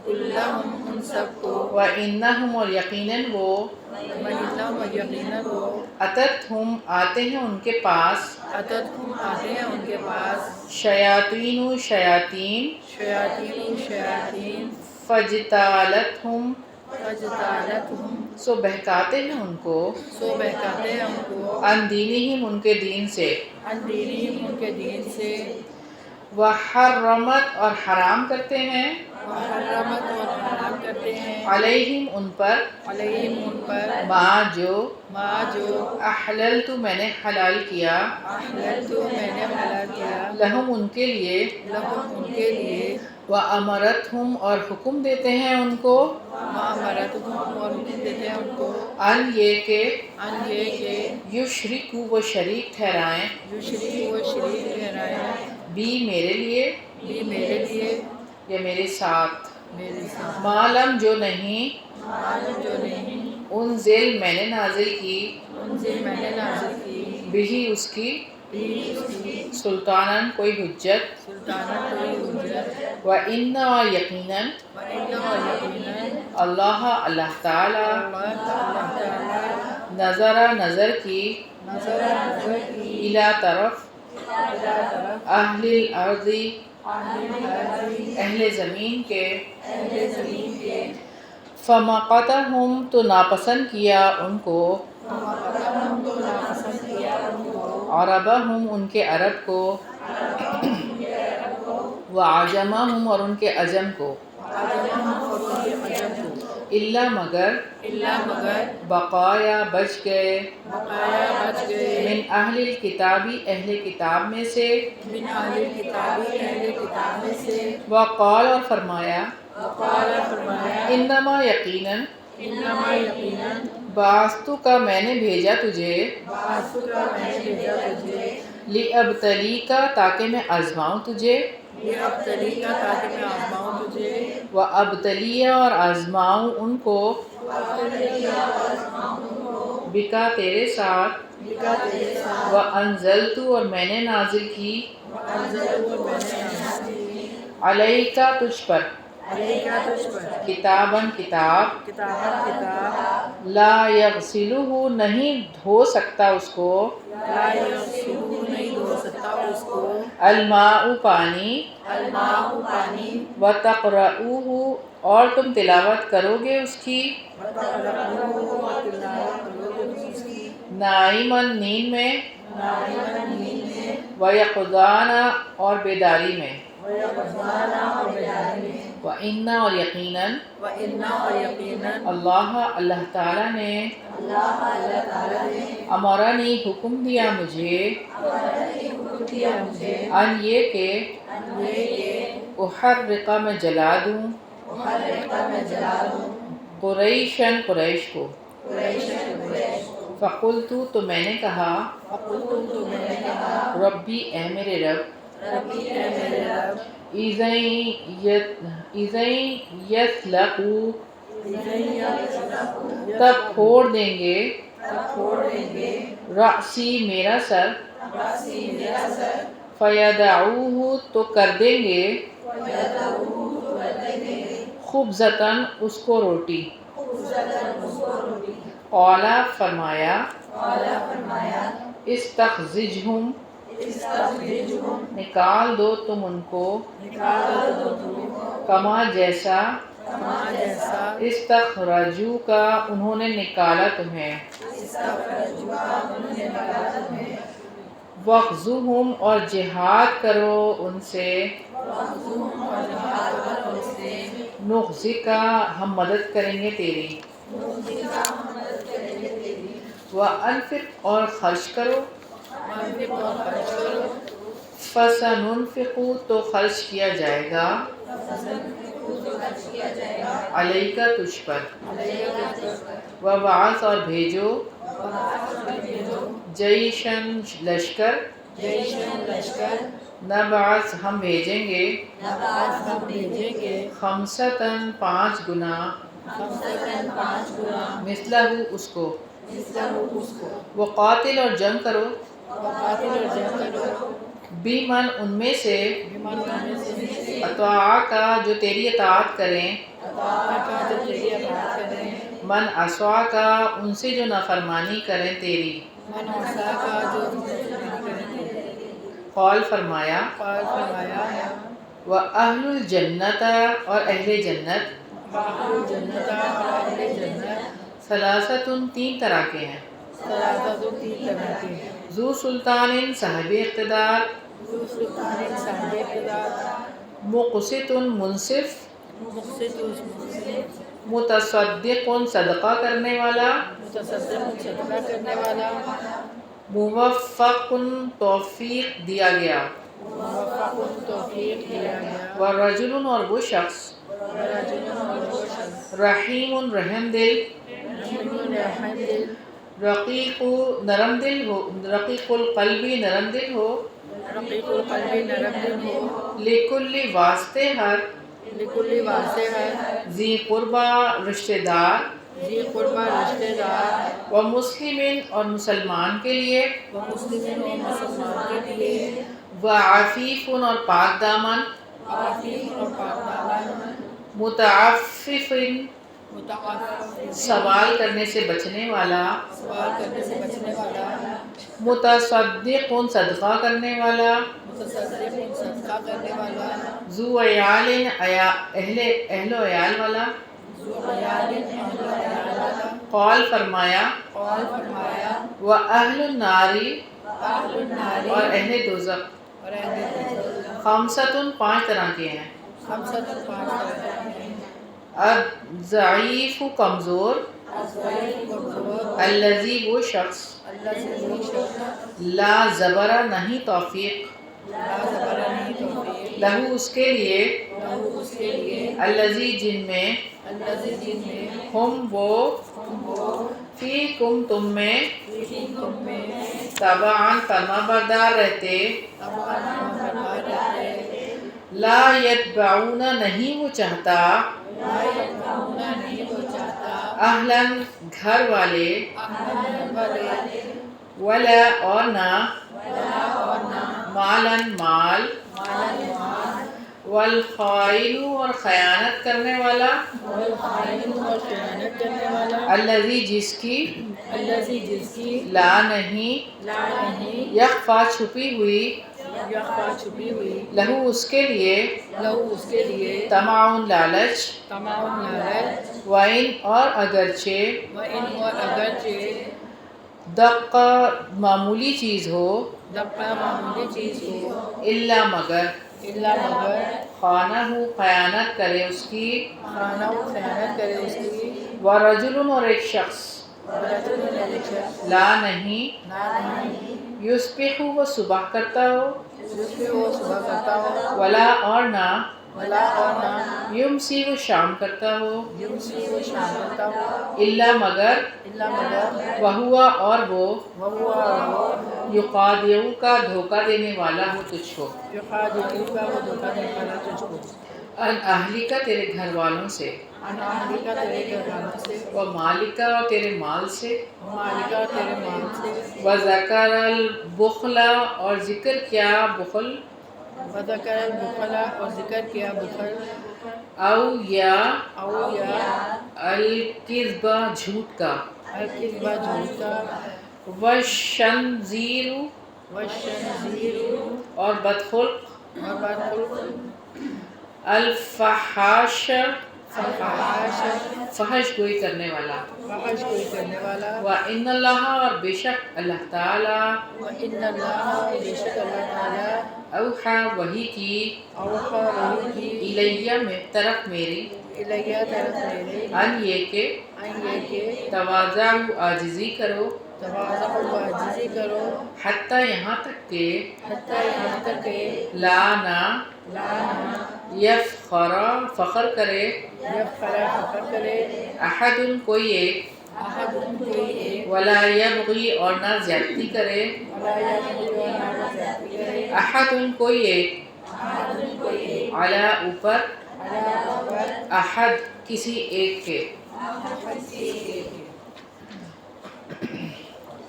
کلہم ان سب کو، وَإِنَّهُمْ اور یقیناً وہ، وَإِنَّهُمْ اور یقیناً وہ، اتتہم آتے ہیں ان کے پاس، اتتہم آتے ہیں ان کے پاس، شیاطین شیاطین، شیاطین شیاطین، فجتالتہم فجتالتہم سو بہکاتے ہیں ان کو، سو بہکاتے ہیں ان کو، عن دینہم ان کے دین سے، عن دینہم ان کے دین سے، وحرمت اور حرام کرتے ہیں، محرمت اور حرام کرتے ہیں، علیہم ان پر، علیہم ان پر، ما جو احللت میں نے حلال کیا، احللت میں نے حلال کیا، لہم ان کے لیے، لہم ان کے لیے، وَأَمَرَتْهُمْ اور حکم دیتے ہیں ان کو، وَأَمَرَتْهُمْ اور حکم دیتے ہیں ان کو، ان یہ کہ ان یہ کہ یشرکو وہ شریک ٹھہرائیں، یشرک و شریک ٹھہرائیں، بھی میرے لیے، بھی میرے لیے، یا میرے ساتھ، میرے ساتھ، معلم جو نہیں، معلوم جو نہیں، انزل میں نے نازل کی، انزل میں نے نازل کی، بھی اس کی، بھی اس کی، سلطاناً کوئی حجت، سلطانہ کوئی حجت، وَإِنَّ اور یقیناً، وَإِنَّ اور یقیناً، اللہ اللہ تعالی، اللہ تعالیٰ نظر نظر کی، نظر نظر کی، الی طرف، طرف اہل الارض اہل زمین کے، اہل زمین کے، فمقتہم تو ناپسند کیا ان کو، ہم تو ناپسند کیا ان کو، عربہم ان کے عرب کو، وعجمہم اور ان کے عجم کو، عجم اور ان کے عجم کو، الا مگر، مگر بقایا بچ گئے، بقایا بچ گئے، من اہل الکتابی اہل کتاب میں سے، من اہل کتابی اہل کتاب میں سے، وقال اور فرمایا، وقال فرمایا، انما یقیناً، انما یقیناً، بعثتو کا میں نے بھیجا تجھے، بعثت کا میں نے بھیجا تجھے، لِأَبْتَلِيكَ تاکہ میں آزماؤں تجھے، لِأَبْتَلِيكَ تاکہ میں آزماؤں تجھے، وَأَبْتَلِيَ اور آزماؤں ان کو، بکا تیرے ساتھ، بکا تیرے ساتھ، وَأَنزَلْتُ اور میں نے نازل کی، انزلت اور میں نے نازل کی، علیکا تجھ پر، علیکا تجھ پر، کتاباً کتاب، کتاباً کتاب، لا یغسلہ نہیں دھو سکتا اس کو، لا یغسلہ نہیں دھو سکتا اس کو، الماء پانی، الماء پانی، وتقرؤہ اور تم تلاوت کرو گے اس کی، وتقرؤہ اور تلاوت کرو گے اس کی، نائماً نیند میں، نائماً نیند میں، ویقظان اور بیداری میں، ویقظان اور بیداری میں، وَإِنَّ اور یقیناً، وَإِنَّ اور یقیناً، اللہ اللہ تعالیٰ نے، اللہ تعالیٰ نے امرنی حکم دیا مجھے، حکم دیا مجھے، ان یہ کہ یہ کہ احرق میں جلا دوں، محرقہ میں جلا دوں، قریشاً قریش کو، قریش قریش کو، فقلتو تو میں نے کہا، فقلت تو میں نے کہا، ربی اے میرے رب، ربی اے میرے رب، اِذَن یسلقوا تب تب پھوڑ دیں گے، چھوڑ دیں گے، رأسی میرا سر، راسی میرا سر، فیدعوہ تو کر دیں گے، خبزتاً اس کو روٹی، قالا فرمایا، استخرجہم استخرجہم نکال دو تم ان کو، نکال دو تم، کما جیسا، کما جیسا استخرجو کا انہوں نے نکالا تمہیں، استخرجوا انہوں نے نکالا تمہیں، وَخْزُوهُمْ اور جہاد کرو ان سے، وَخْذُوهُمْ اور جہاد کرو ان سے، نُخْزِکَ ہم مدد کریں گے تیری، وَأَنفِقْ اور خرچ کرو، وَأَنفِقْ اور خرچ کرو، فَسَنُنْفِقُ تو خرچ کیا جائے گا، علیکا تجھ پر، وَبَعَثْ اور بھیجو، جیشن لشکر، جیشن لشکر، نبعث ہم بھیجیں گے، نبعث ہم بھیجیں گے، خمسطاً 5 گنا، خمسطاً 5 گنا، مثلہ اس کو، مثلہ اس کو، وقاتل اور جنگ کرو، وقاتل اور جنگ کرو، بیمن ان میں سے، بمن ان میں سے، اطاع کا جو تیری اطاعت کریں، اطاع کا جو تیری اطاعت کریں، من عصا کا ان سے جو نافرمانی کریں تیری. من عصا کا جو قول فرمایا قال فرمایا وَأَهْلُ الْجَنَّةَ اور اہل جنت باہر جنت اور اہل جنت ثلاثۃ تین طرح کے ہیں. ثلاثۃ تین طرح کے ہیں. ذو سلطان صاحب اقتدار، ذو سلطان صاحب اقتدار، مقسط منصف، مقسط متصدق صدقہ کرنے والا، متصدق صدقہ کرنے والا، موفق توفیق دیا گیا. موفق توفیق دیا گیا، ورجل اور وہ شخص ورجل اور وہ شخص رحیم رحم دل، رحم دل، رقیق نرم دل ہو، رقیق القلبی نرم دل ہو، رقیق القلب نرم دل ہو، لکل واسطے ہر، لکل واسع ہے، ذی قربا رشتہ دار، ذی قربہ رشتہ دار، و مسلم اور مسلمان کے لیے، و مسلم و مسلمان کے لیے، و عفیف اور پاک دامن، عفیف اور پاک دامن، متعفف متعفف سوال کرنے سے بچنے والا، سوال کرنے سے بچنے والا، متصدق صدقہ کرنے والا، متصدق صدقہ کرنے والا، ذو عیال اہل و عیال والا. ذو عیال اہل و عیال والا. قول فرمایا قال فرمایا وَأَهْلُ النَّارِ اہل النار اور اہل دوزخ اور اہل دوزخ خمسۃ پانچ طرح کے ہیں. خمسۃ پانچ طرح کے ہیں. الضعیف کمزور، الضعیف کمزور، الذی وہ شخص اللہ سے وہ شخص لا زبر نہیں توفیق، لا زبر نہیں توفیق، لہو اس کے لیے، لہو اس کے لیے، الذی جن میں، الذی جن میں، ہم وہ، فیکم تم میں، فی تم میں، تبعاً فرما بردار رہتے، تمام فرمان رہتے، لا یتبعون نہیں وہ چاہتا، لا یتبعون نہیں وہ چاہتا، اہلاً گھر والے، اہل والے، ولا اور نہ، ولا اور نہ، مالاً مال، مال مال، والخائن اور خیانت کرنے والا، والخائن اور خیانت کرنے والا، الذی جس کی، الذی جس کی، لا نہیں، لا نہیں، یخفا چھپی ہوئی، یخفا چھپی ہوئی، لہو اس کے لیے، لہو اس کے لیے، تمعن لالچ، تمام لالچ، وَإِنْ اور اگرچہ، و ان اور اگرچہ دق معمولی چیز ہو، دقہ معمولی چیز ہو، الا مگر، الا مگر خانہ ہو خیانت کرے اس کی، خانہ و خیانت کرے اس کی، ورجل اور ایک شخص، رجل ایک شخص، لا نہیں، نہ نہیں، یصبح وہ صبح کرتا ہو، جس پہ وہ صبح کرتا ہو، ولا اور نہ، ولا اور نہ، یمسی وہ شام کرتا ہو، یمسی وہ شام کرتا ہو، الا مگر، الا مگر وہوا اور وہ، وہو اور وہ، یقادیو کا دھوکہ دینے والا ہو تجھ کو، یقادیو کا وہ دھوکہ دینے والا تجھ کو، ان اہلی کا تیرے گھر والوں سے، ان اہلی کا تیرے گھر والوں سے، و مالکا اور تیرے مال سے، مالکہ اور تیرے مال سے، و ذکر البخل اور ذکر کیا بخل، وذکر البخل اور ذکر کیا بخل، او یا او یا الکذب جھوٹ کا، الکذبہ جھوٹ کا، والشنزیر والشنزیر اور بدخلق، اور بدخلق، الفحاش فحاش فحش گوئی کرنے والا، فحش کوئی کرنے والا، وَإِنَّ اللَّهَ اور بے شک اللہ تعالیٰ، وَإِنَّ اللَّهَ بے شک اللہ تعالیٰ، اوحا وحی کی، اوحا وحی کی، الیہ میں طرف میری، الیہ طرف میرے، ان یہ کہ ان یہ کہ تواضع عاجزی کرو، تواضع و عاجزی کرو، حتیٰ یہاں تک کہ حتیٰ یہاں تک کہ لا نہ لا یفخر فخر کرے، یفخر فخر کرے، احد کوئی ایک، احد کوئی ایک، ولا یبغی اور نہ زیادتی کرے، ولا یبغی اور نہ زیادتی کرے، احد کوئی ایک، احد کوئی ایک، علی اوپر، علی اوپر، احد کسی ایک کے. احد کسی ایک کے.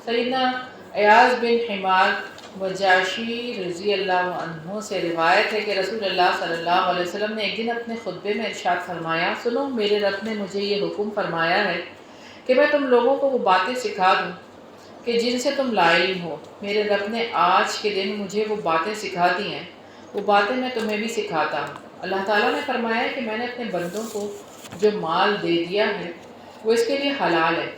سیدنا ایاز بن حمار وجاشی رضی اللہ عنہ سے روایت ہے کہ رسول اللہ صلی اللہ علیہ وسلم نے ایک دن اپنے خطبے میں ارشاد فرمایا، سنو میرے رب نے مجھے یہ حکم فرمایا ہے کہ میں تم لوگوں کو وہ باتیں سکھا دوں کہ جن سے تم لا علم ہو۔ میرے رب نے آج کے دن مجھے وہ باتیں سکھا دی ہیں، وہ باتیں میں تمہیں بھی سکھاتا ہوں۔ اللہ تعالیٰ نے فرمایا کہ میں نے اپنے بندوں کو جو مال دے دیا ہے وہ اس کے لیے حلال ہے،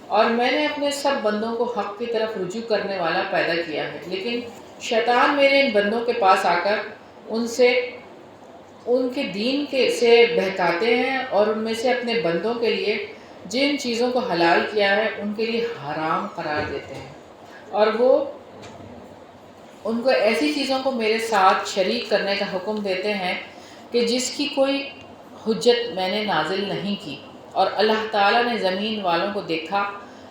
اور میں نے اپنے سب بندوں کو حق کی طرف رجوع کرنے والا پیدا کیا ہے، لیکن شیطان میرے ان بندوں کے پاس آ کر ان کے دین سے بہکاتے ہیں اور ان میں سے اپنے بندوں کے لیے جن چیزوں کو حلال کیا ہے ان کے لیے حرام قرار دیتے ہیں، اور وہ ان کو ایسی چیزوں کو میرے ساتھ شریک کرنے کا حکم دیتے ہیں کہ جس کی کوئی حجت میں نے نازل نہیں کی۔ اور اللہ تعالیٰ نے زمین والوں کو دیکھا،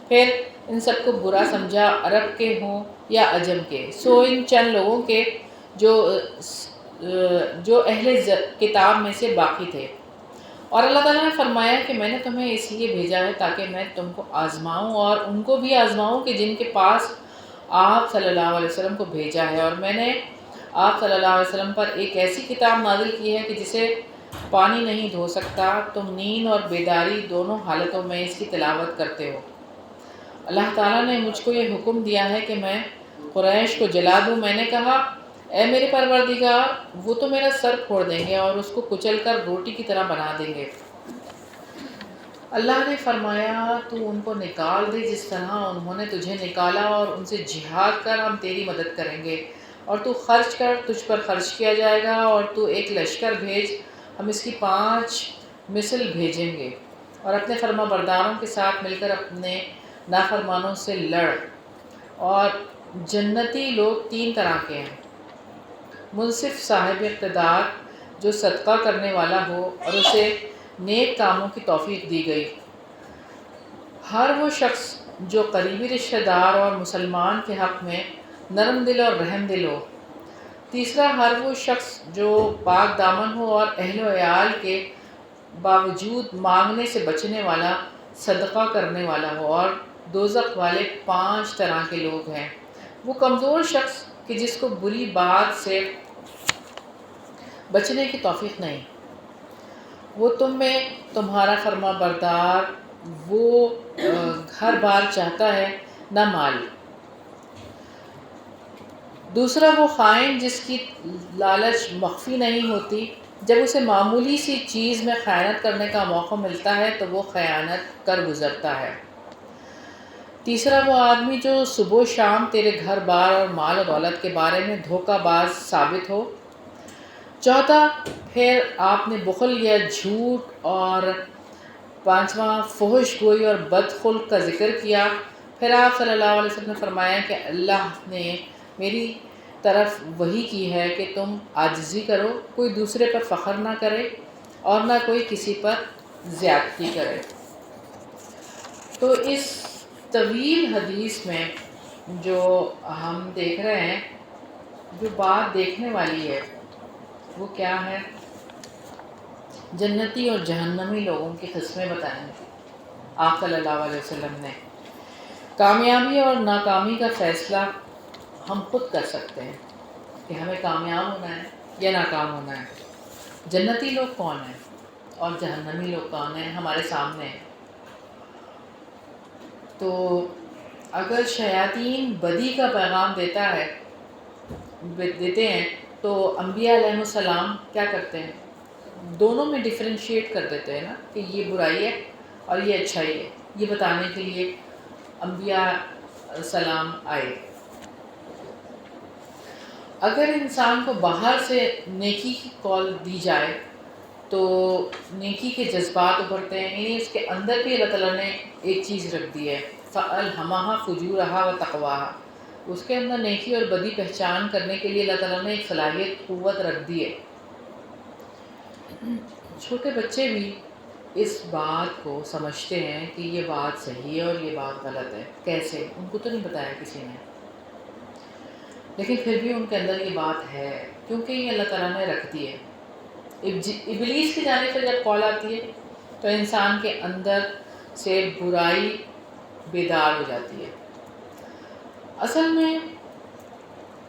پھر ان سب کو برا سمجھا، عرب کے ہوں یا عجم کے، سو ان چند لوگوں کے جو اہل کتاب میں سے باقی تھے۔ اور اللہ تعالیٰ نے فرمایا کہ میں نے تمہیں اس لیے بھیجا ہے تاکہ میں تم کو آزماؤں اور ان کو بھی آزماؤں کہ جن کے پاس آپ صلی اللہ علیہ وسلم کو بھیجا ہے، اور میں نے آپ صلی اللہ علیہ وسلم پر ایک ایسی کتاب نازل کی ہے کہ جسے پانی نہیں دھو سکتا، تم نیند اور بیداری دونوں حالتوں میں اس کی تلاوت کرتے ہو۔ اللہ تعالیٰ نے مجھ کو یہ حکم دیا ہے کہ میں قریش کو جلا دوں۔ میں نے کہا، اے میرے پروردگار، وہ تو میرا سر پھوڑ دیں گے اور اس کو کچل کر روٹی کی طرح بنا دیں گے۔ اللہ نے فرمایا، تو ان کو نکال دے جس طرح انہوں نے تجھے نکالا، اور ان سے جہاد کر، ہم تیری مدد کریں گے، اور تو خرچ کر، تجھ پر خرچ کیا جائے گا، اور تو ایک لشکر بھیج، ہم اس کی 5 مثل بھیجیں گے، اور اپنے فرما برداروں کے ساتھ مل کر اپنے نافرمانوں سے لڑ۔ اور جنتی لوگ 3 طرح کے ہیں: منصف صاحب اقتدار جو صدقہ کرنے والا ہو اور اسے نیک کاموں کی توفیق دی گئی، ہر وہ شخص جو قریبی رشتہ دار اور مسلمان کے حق میں نرم دل اور رحم دل ہو، تیسرا ہر وہ شخص جو پاک دامن ہو اور اہل و عیال کے باوجود مانگنے سے بچنے والا صدقہ کرنے والا ہو، اور دوزخ والے 5 طرح کے لوگ ہیں: وہ کمزور شخص کہ جس کو بری بات سے بچنے کی توفیق نہیں، وہ تم میں تمہارا فرما بردار، وہ گھر بار چاہتا ہے نہ مال۔ دوسرا وہ خائن جس کی لالچ مخفی نہیں ہوتی، جب اسے معمولی سی چیز میں خیانت کرنے کا موقع ملتا ہے تو وہ خیانت کر گزرتا ہے۔ تیسرا وہ آدمی جو صبح و شام تیرے گھر بار اور مال و دولت کے بارے میں دھوکہ باز ثابت ہو۔ چوتھا، پھر آپ نے بخل یا جھوٹ، اور 5واں فحش گوئی اور بد خلق کا ذکر کیا۔ پھر آپ صلی اللہ علیہ وسلم نے فرمایا کہ اللہ نے میری طرف وحی کی ہے کہ تم عاجزی کرو، کوئی دوسرے پر فخر نہ کرے اور نہ کوئی کسی پر زیادتی کرے۔ تو اس طویل حدیث میں جو ہم دیکھ رہے ہیں، جو بات دیکھنے والی ہے وہ کیا ہے؟ جنتی اور جہنمی لوگوں کی قسمیں بتائیں آپ صلی اللہ علیہ وسلم نے۔ کامیابی اور ناکامی کا فیصلہ ہم خود کر سکتے ہیں کہ ہمیں کامیاب ہونا ہے یا ناکام ہونا ہے۔ جنتی لوگ کون ہیں اور جہنمی لوگ کون ہیں ہمارے سامنے ہیں۔ تو اگر شیاطین بدی کا پیغام دیتے ہیں تو انبیاء علیہ السلام کیا کرتے ہیں؟ دونوں میں ڈفرینشیٹ کر دیتے ہیں نا، کہ یہ برائی ہے اور یہ اچھائی ہے، یہ بتانے کے لیے انبیاء السلام آئے۔ اگر انسان کو باہر سے نیکی کی کال دی جائے تو نیکی کے جذبات ابھرتے ہیں، یعنی اس کے اندر بھی اللہ تعالیٰ نے ایک چیز رکھ دی ہے، فَأَلْهَمَهَا فُجُورَهَا وَتَقْوَاهَا، اس کے اندر نیکی اور بدی پہچان کرنے کے لیے اللہ تعالیٰ نے ایک صلاحیت، قوت رکھ دی ہے۔ چھوٹے بچے بھی اس بات کو سمجھتے ہیں کہ یہ بات صحیح ہے اور یہ بات غلط ہے۔ کیسے؟ ان کو تو نہیں بتایا کسی نے، لیکن پھر بھی ان کے اندر یہ بات ہے، کیونکہ یہ اللہ تعالیٰ نے رکھ دی ہے۔ ابلیس کی جانب سے جب کال آتی ہے تو انسان کے اندر سے برائی بیدار ہو جاتی ہے۔ اصل میں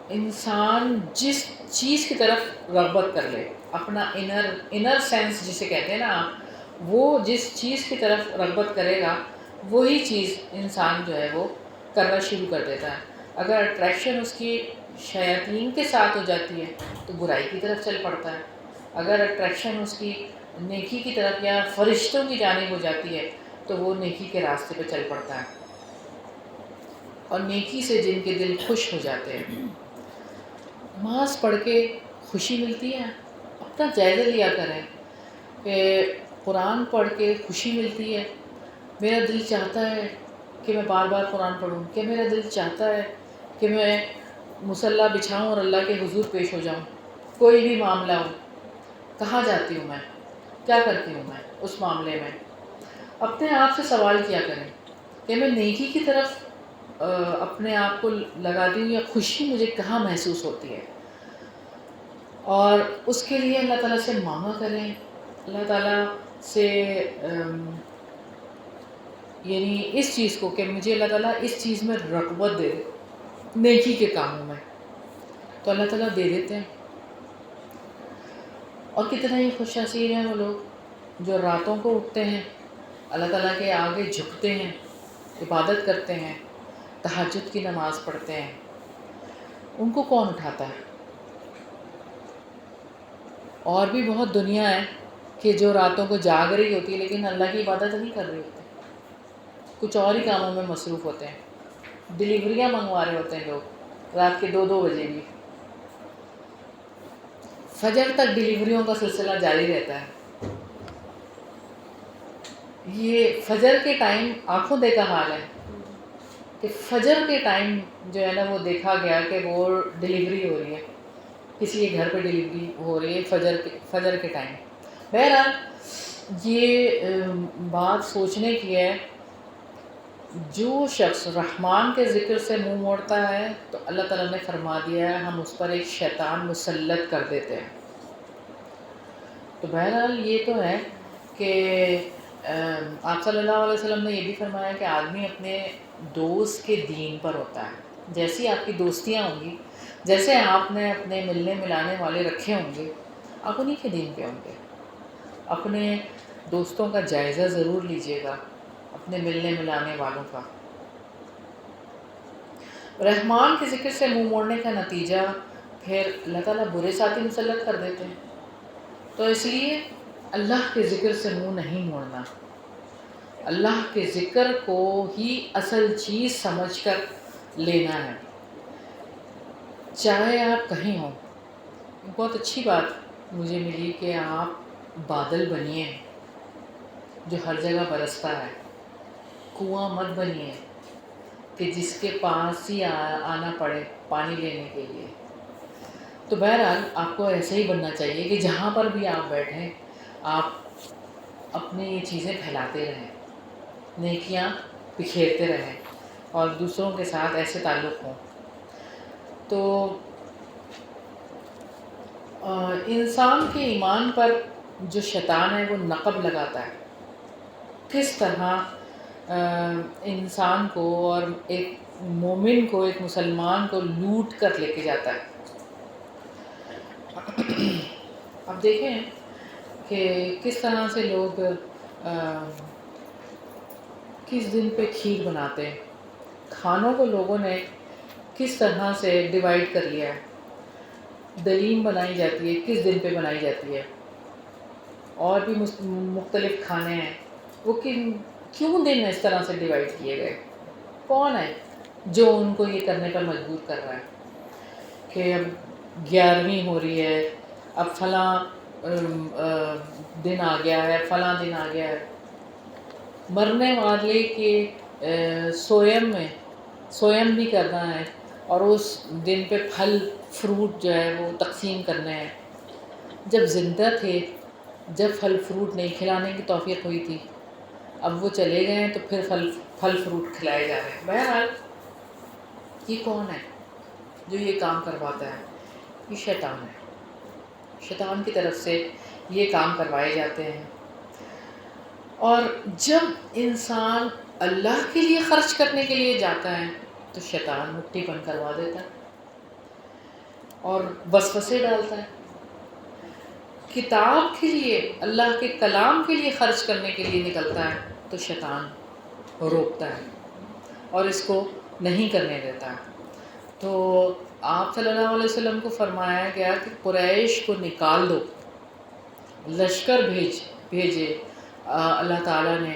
انسان جس چیز کی طرف رغبت کر لے، اپنا انر سینس جسے کہتے ہیں نا آپ، وہ جس چیز کی طرف رغبت کرے گا وہی چیز انسان جو ہے وہ کرنا شروع کر دیتا ہے۔ اگر اٹریکشن اس کی شیاطین کے ساتھ ہو جاتی ہے تو برائی کی طرف چل پڑتا ہے، اگر اٹریکشن اس کی نیکی کی طرف یا فرشتوں کی جانب ہو جاتی ہے تو وہ نیکی کے راستے پہ چل پڑتا ہے، اور نیکی سے جن کے دل خوش ہو جاتے ہیں۔ نماز پڑھ کے خوشی ملتی ہے، اپنا جائزہ لیا کریں کہ قرآن پڑھ کے خوشی ملتی ہے۔ میرا دل چاہتا ہے کہ میں بار بار قرآن پڑھوں، کہ میرا دل چاہتا ہے کہ میں مصلی بچھاؤں اور اللہ کے حضور پیش ہو جاؤں، کوئی بھی معاملہ ہو، کہاں جاتی ہوں میں، کیا کرتی ہوں میں اس معاملے میں۔ اپنے آپ سے سوال کیا کریں کہ میں نیکی کی طرف اپنے آپ کو لگاتی ہوں یا خوشی مجھے کہاں محسوس ہوتی ہے، اور اس کے لیے اللہ تعالیٰ سے مانگا کریں، اللہ تعالیٰ سے یعنی اس چیز کو کہ مجھے اللہ تعالیٰ اس چیز میں رغبت دے، نیکی کے کاموں میں، تو اللہ تعالیٰ دے دیتے ہیں۔ اور کتنا ہی خوش نصیب ہیں وہ لوگ جو راتوں کو اٹھتے ہیں، اللہ تعالیٰ کے آگے جھکتے ہیں، عبادت کرتے ہیں، تہجد کی نماز پڑھتے ہیں۔ ان کو کون اٹھاتا ہے؟ اور بھی بہت دنیا ہے کہ جو راتوں کو جاگ رہی ہوتی ہے لیکن اللہ کی عبادت نہیں کر رہی ہوتی، کچھ اور ہی کاموں میں مصروف ہوتے ہیں، ڈلیوریاں منگوا رہے ہوتے ہیں لوگ رات کے 2 بجے بھی، فجر تک ڈلیوریوں کا سلسلہ جاری رہتا ہے۔ یہ فجر کے ٹائم آنکھوں دیکھا حال ہے کہ فجر کے ٹائم جو ہے نا وہ دیکھا گیا کہ وہ ڈلیوری ہو رہی ہے، کسی کے گھر پہ ڈلیوری ہو رہی ہے فجر کے ٹائم۔ بہرحال یہ بات سوچنے کی ہے، جو شخص رحمان کے ذکر سے منہ موڑتا ہے تو اللہ تعالیٰ نے فرما دیا ہے ہم اس پر ایک شیطان مسلط کر دیتے ہیں۔ تو بہرحال یہ تو ہے کہ آپ صلی اللہ علیہ وسلم نے یہ بھی فرمایا کہ آدمی اپنے دوست کے دین پر ہوتا ہے، جیسی آپ کی دوستیاں ہوں گی، جیسے آپ نے اپنے ملنے ملانے والے رکھے ہوں گے، آپ انہی کے دین پہ ہوں گے۔ اپنے دوستوں کا جائزہ ضرور لیجئے گا، اپنے ملنے ملانے والوں کا۔ رحمان کے ذکر سے منہ موڑنے کا نتیجہ پھر اللہ تعالیٰ برے ساتھی مسلط کر دیتے ہیں۔ تو اس لیے اللہ کے ذکر سے منہ نہیں موڑنا، اللہ کے ذکر کو ہی اصل چیز سمجھ کر لینا ہے، چاہے آپ کہیں ہوں۔ بہت اچھی بات مجھے ملی کہ آپ بادل بنیے جو ہر جگہ برستا ہے، کنواں مت بنیے کہ جس کے پاس ہی آنا پڑے پانی لینے کے لیے۔ تو بہرحال آپ کو ایسے ہی بننا چاہیے کہ جہاں پر بھی آپ بیٹھیں آپ اپنی یہ چیزیں پھیلاتے رہیں، نیکیاں بکھیرتے رہیں اور دوسروں کے ساتھ ایسے تعلق ہوں۔ تو انسان کے ایمان پر جو شیطان ہے وہ نقب لگاتا ہے، کس طرح انسان کو اور ایک مومن کو، ایک مسلمان کو لوٹ کر لے کے جاتا ہے۔ اب دیکھیں کہ کس طرح سے لوگ کس دن پہ کھیر بناتے ہیں، کھانوں کو لوگوں نے کس طرح سے ڈیوائیڈ کر لیا ہے، دلیم بنائی جاتی ہے کس دن پہ بنائی جاتی ہے، اور بھی مختلف کھانے ہیں، وہ کیوں دن اس طرح سے ڈیوائیڈ کیے گئے؟ کون ہے جو ان کو یہ کرنے پر مجبور کر رہا ہے کہ اب 11ویں ہو رہی ہے، اب فلاں دن آ گیا ہے، فلاں دن آ گیا ہے، مرنے والے کے سویم بھی کرنا ہے اور اس دن پہ پھل فروٹ جو ہے وہ تقسیم کرنے ہیں۔ جب زندہ تھے، جب پھل فروٹ نہیں کھلانے کی توفیق ہوئی تھی، اب وہ چلے گئے ہیں تو پھر پھل فروٹ کھلائے جا رہے ہیں۔ بہرحال یہ کون ہے جو یہ کام کرواتا ہے؟ یہ شیطان ہے، شیطان کی طرف سے یہ کام کروائے جاتے ہیں۔ اور جب انسان اللہ کے لیے خرچ کرنے کے لیے جاتا ہے تو شیطان مٹھی بند کروا دیتا ہے اور وسوسے ڈالتا ہے. کتاب کے لیے، اللہ کے کلام کے لیے خرچ کرنے کے لیے نکلتا ہے تو شیطان روکتا ہے اور اس کو نہیں کرنے دیتا ہے. تو آپ صلی اللہ علیہ وسلم کو فرمایا گیا کہ قریش کو نکال دو، لشکر بھیجے اللہ تعالیٰ نے.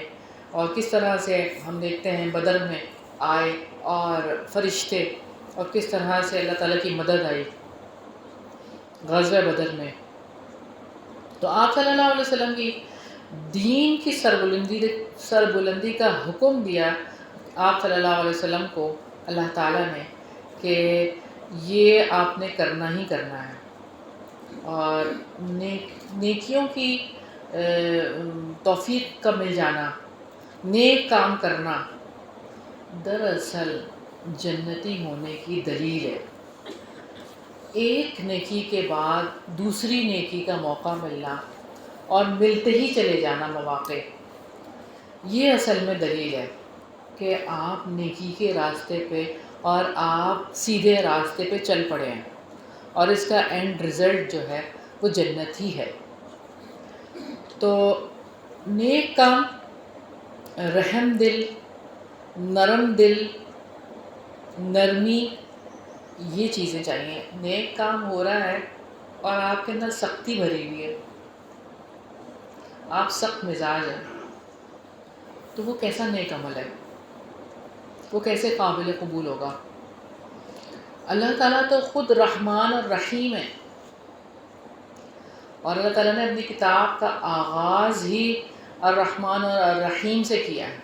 اور کس طرح سے ہم دیکھتے ہیں بدر میں آئے اور فرشتے، اور کس طرح سے اللہ تعالیٰ کی مدد آئی غزوہ بدر میں. تو آپ صلی اللہ علیہ وسلم کی دین کی سربلندی کا حکم دیا آپ صلی اللہ علیہ وسلم کو اللہ تعالیٰ نے کہ یہ آپ نے کرنا ہی کرنا ہے. اور نیکیوں کی توفیق کا مل جانا، نیک کام کرنا دراصل جنتی ہونے کی دلیل ہے. ایک نیکی کے بعد دوسری نیکی کا موقع ملنا اور ملتے ہی چلے جانا مواقع، یہ اصل میں دلیل ہے کہ آپ نیکی کے راستے پہ اور آپ سیدھے راستے پہ چل پڑے ہیں، اور اس کا اینڈ رزلٹ جو ہے وہ جنت ہی ہے. تو نیک کام، رحم دل، نرم دل، نرمی، یہ چیزیں چاہیے. نیک کام ہو رہا ہے اور آپ کے اندر سختی بھری ہوئی ہے، آپ سخت مزاج ہیں، تو وہ کیسا نیک عمل ہے؟ وہ کیسے قابل قبول ہوگا؟ اللہ تعالیٰ تو خود رحمان اور رحیم ہے، اور اللہ تعالیٰ نے اپنی کتاب کا آغاز ہی الرحمن اور الرحیم سے کیا ہے،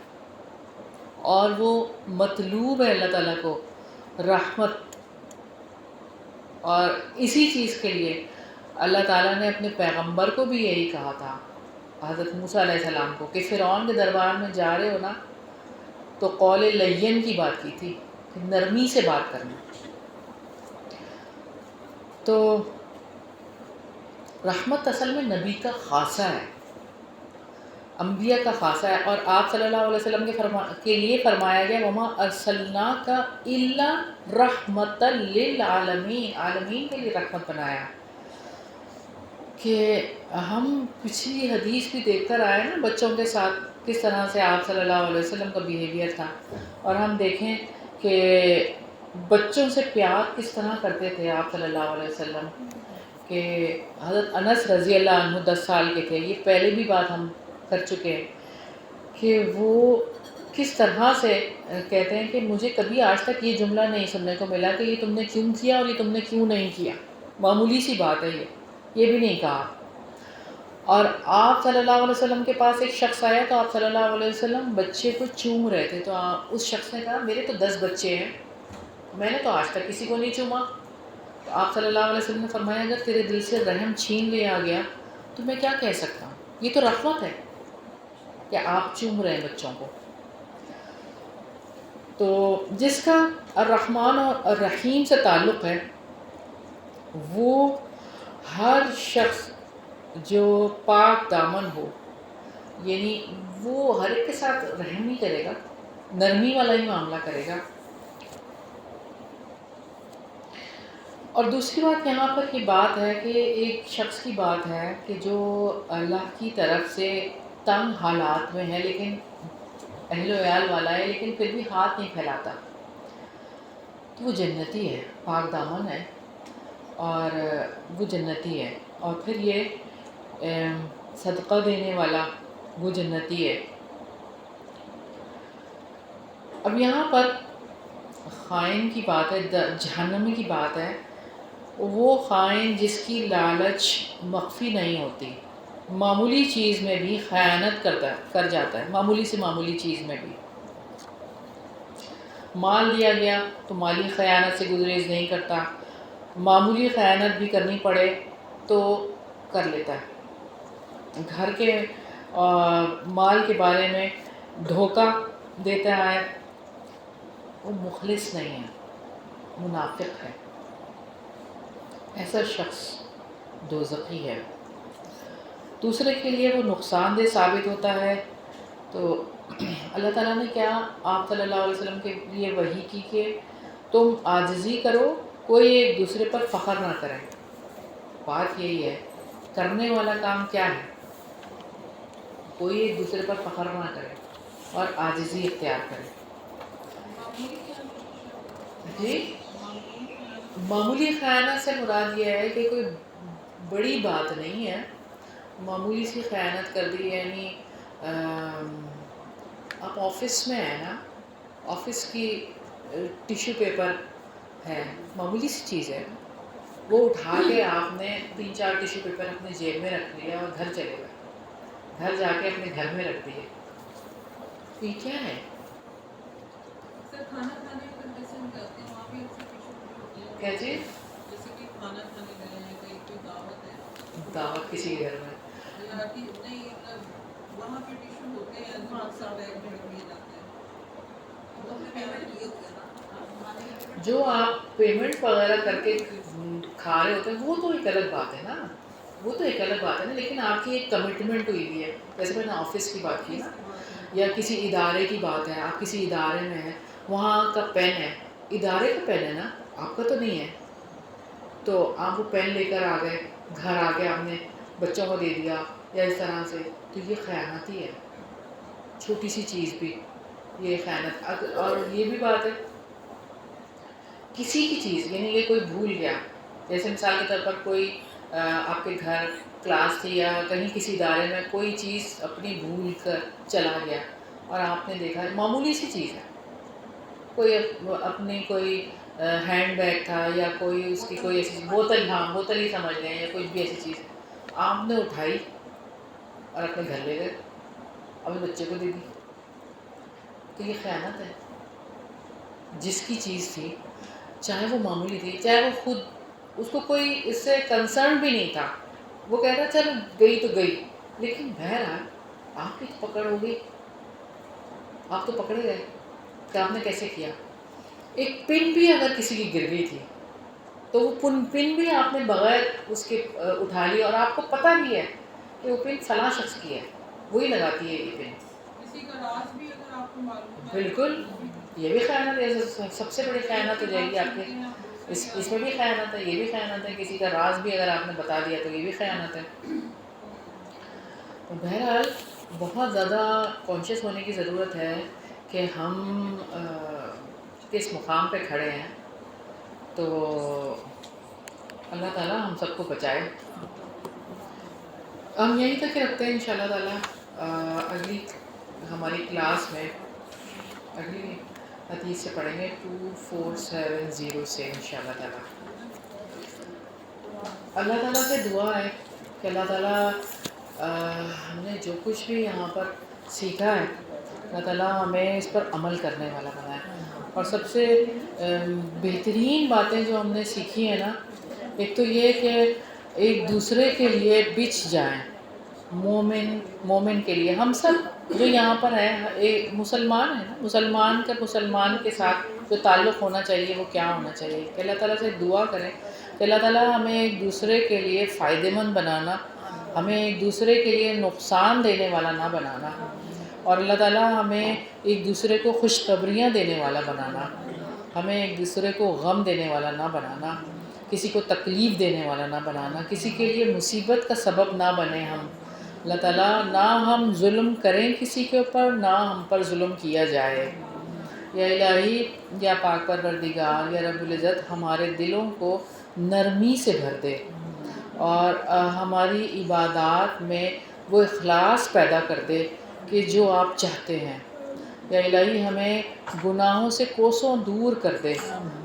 اور وہ مطلوب ہے اللہ تعالیٰ کو رحمت. اور اسی چیز کے لیے اللہ تعالیٰ نے اپنے پیغمبر کو بھی یہی کہا تھا، حضرت موسیٰ علیہ السلام کو، کہ فرعون کے دربار میں جا رہے ہو نا تو قول لین کی بات کی تھی، کہ نرمی سے بات کرنا. تو رحمت اصل میں نبی کا خاصہ ہے، انبیاء کا خاصہ ہے. اور آپ صلی اللہ علیہ وسلم کے لیے فرمایا گیا وَمَا أَرْسَلْنَاكَ إِلَّا رَحْمَةً لِّلْعَالَمِينَ، عالمین کے لیے رحمت بنایا. کہ ہم پچھلی حدیث بھی دیکھ کر آئے نا بچوں کے ساتھ کس طرح سے آپ صلی اللہ علیہ وسلم کا بیہیویئر تھا، اور ہم دیکھیں کہ بچوں سے پیار کس طرح کرتے تھے آپ صلی اللہ علیہ وسلم. کہ حضرت انس رضی اللہ عنہ 10 سال کے تھے، یہ پہلے بھی بات ہم کر چکے ہیں، کہ وہ کس طرح سے کہتے ہیں کہ مجھے کبھی آج تک یہ جملہ نہیں سننے کو ملا کہ یہ تم نے کیوں کیا اور یہ تم نے کیوں نہیں کیا. معمولی سی بات ہے یہ بھی نہیں کہا. اور آپ صلی اللہ علیہ وسلم کے پاس ایک شخص آیا تو آپ صلی اللہ علیہ وسلم بچے کو چوم رہے تھے، تو اس شخص نے کہا میرے تو 10 بچے ہیں، میں نے تو آج تک کسی کو نہیں چوما. تو آپ صلی اللہ علیہ وسلم نے فرمایا اگر تیرے دل سے رحم چھین لیا گیا تو میں کیا کہہ سکتا ہوں، یہ تو رحمت ہے کہ آپ چوم رہے ہیں بچوں کو. تو جس کا الرحمن اور الرحیم سے تعلق ہے وہ ہر شخص جو پاک دامن ہو، یعنی وہ ہر ایک کے ساتھ رحم ہی کرے گا، نرمی والا ہی معاملہ کرے گا. اور دوسری بات یہاں پر یہ بات ہے کہ ایک شخص کی بات ہے کہ جو اللہ کی طرف سے تنگ حالات میں ہے لیکن اہل و عیال والا ہے لیکن پھر بھی ہاتھ نہیں پھیلاتا، تو وہ جنتی ہے، پاک دامن ہے اور وہ جنتی ہے. اور پھر یہ صدقہ دینے والا وہ جنتی ہے. اب یہاں پر خائن کی بات ہے، جہنمی کی بات ہے. وہ خائن جس کی لالچ مخفی نہیں ہوتی، معمولی چیز میں بھی خیانت کر جاتا ہے، معمولی سے معمولی چیز میں بھی. مال دیا گیا تو مالی خیانت سے گریز نہیں کرتا، معمولی خیانت بھی کرنی پڑے تو کر لیتا ہے. گھر کے مال کے بارے میں دھوکہ دیتا ہے، وہ مخلص نہیں ہے، منافق ہے. ایسا شخص دوزخی ہے، دوسرے کے لیے وہ نقصان دہ ثابت ہوتا ہے. تو اللہ تعالیٰ نے کیا آپ صلی اللہ علیہ وسلم کے لیے وحی کی کہ تم عاجزی کرو کوئی ایک دوسرے پر فخر نہ کرے. بات یہی ہے، کرنے والا کام کیا ہے؟ کوئی ایک دوسرے پر فخر نہ کرے اور عاجزی اختیار کرے. جی، معمولی خیانت سے مراد یہ ہے کہ کوئی بڑی بات نہیں ہے، معمولی سی خیانت کر دی. یعنی آپ آفس میں ہیں نا، آفس کی ٹیشو پیپر ہے، معمولی سی چیز ہے، وہ اٹھا کے آپ نے 3-4 ٹیشو پیپر اپنے جیب میں رکھ لیا اور گھر چلے گئے، گھر جا کے اپنے گھر میں رکھ دیے. یہ کیا ہے؟ سر کھانا کھانے کا جیسے ہم جاتے ہیں وہاں بھی اکثر ٹیشو پیپر ہوتے ہیں. کیا چیز؟ جیسے کہ کھانا کھانے گئے ہیں، کہیں کوئی دعوت ہے، دعوت کسی کے گھر میں. یا کہ نہیں وہاں پہ ٹیشو ہوتے ہیں جو اکثر بیگ میں رکھ لیے جاتے ہیں. وہ اپنے پیمنٹ لیے ہوتے ہیں نا، جو آپ پیمنٹ وغیرہ کر کے کھا رہے ہوتے ہیں وہ تو ایک الگ بات ہے نا، وہ تو ایک الگ بات ہے نا. لیکن آپ کی ایک کمٹمنٹ ہوئی ہوئی ہے، جیسے میں نے آفس کی بات کی نا، یا کسی ادارے کی بات ہے، آپ کسی ادارے میں ہیں، وہاں کا پین ہے، ادارے کا پین ہے نا، آپ کا تو نہیں ہے. تو آپ وہ پین لے کر آ گئے، گھر آ کے آپ نے بچوں کو دے دیا یا اس طرح سے، تو یہ خیانت ہی ہے. چھوٹی سی چیز بھی یہ خیانت. اور یہ بھی بات ہے کسی کی چیز، یعنی کہ کوئی بھول گیا، جیسے مثال کے طور پر کوئی آپ کے گھر کلاس تھی یا کہیں کسی ادارے میں کوئی چیز اپنی بھول کر چلا گیا اور آپ نے دیکھا معمولی سی چیز ہے، کوئی اپنی کوئی ہینڈ بیگ تھا یا کوئی اس کی کوئی ایسی بوتل، ہاں بوتل ہی سمجھ لیں یا کچھ بھی ایسی چیز آپ نے اٹھائی اور اپنے گھر لے گئے، اپنے بچے کو دے دی، تو یہ خیانت ہے. جس کی چیز تھی، چاہے وہ معمولی تھی، چاہے وہ خود اس کو کوئی اس سے کنسرن بھی نہیں تھا، وہ کہتا چل گئی تو گئی، لیکن بہرحال آپ کی تو پکڑ ہو گئی، آپ تو پکڑے گئے کہ آپ نے کیسے کیا. ایک پن بھی اگر کسی کی گر گئی تھی تو وہ پن بھی آپ نے بغیر اس کے اٹھا لی، اور آپ کو پتہ بھی ہے کہ وہ پن فلاں شخص کی ہے، وہی لگاتی ہے یہ پن. کسی کا راز بھی اگر آپ کو معلوم ہے، بالکل، یہ بھی خیانت ہے. سب سے بڑی خیانت ہو جائے گی آپ کی. اس میں بھی خیانت ہے، یہ بھی خیانت ہے. کسی کا راز بھی اگر آپ نے بتا دیا تو یہ بھی خیانت ہے. تو بہرحال بہت زیادہ کانشیس ہونے کی ضرورت ہے کہ ہم کس مقام پہ کھڑے ہیں. تو اللہ تعالیٰ ہم سب کو بچائے. ہم یہیں تک رکھتے ہیں انشاءاللہ تعالیٰ. اگلی ہماری کلاس میں اگلی حدیث سے پڑھیں گے 2470 سے انشاءاللہ تعالیٰ. اللہ تعالیٰ سے دعا ہے کہ اللہ تعالیٰ ہم نے جو کچھ بھی یہاں پر سیکھا ہے، اللہ تعالیٰ ہمیں اس پر عمل کرنے والا بنائے. اور سب سے بہترین باتیں جو ہم نے سیکھی ہیں نا، ایک تو یہ کہ ایک دوسرے کے لیے بچ جائیں. مومن کے لیے ہم سب جو یہاں پر ہیں ایک مسلمان ہیں نا، مسلمان کا مسلمان کے ساتھ جو تعلق ہونا چاہیے وہ کیا ہونا چاہیے کہ اللہ تعالیٰ سے دعا کریں کہ اللہ تعالیٰ ہمیں ایک دوسرے کے لیے فائدہ مند بنانا، ہمیں ایک دوسرے کے لیے نقصان دینے والا نہ بنانا، اور اللہ تعالیٰ ہمیں ایک دوسرے کو خوشخبریاں دینے والا بنانا، ہمیں ایک دوسرے کو غم دینے والا نہ بنانا، کسی کو تکلیف دینے والا نہ بنانا، کسی کے لیے مصیبت کا سبب نہ بنے ہم. اللہ تعالیٰ نہ ہم ظلم کریں کسی کے اوپر، نہ ہم پر ظلم کیا جائے. یا الہی، یا پاک پروردگار، یا رب العزت ہمارے دلوں کو نرمی سے بھر دے اور ہماری عبادات میں وہ اخلاص پیدا کر دے کہ جو آپ چاہتے ہیں. یا الہی ہمیں گناہوں سے کوسوں دور کر دے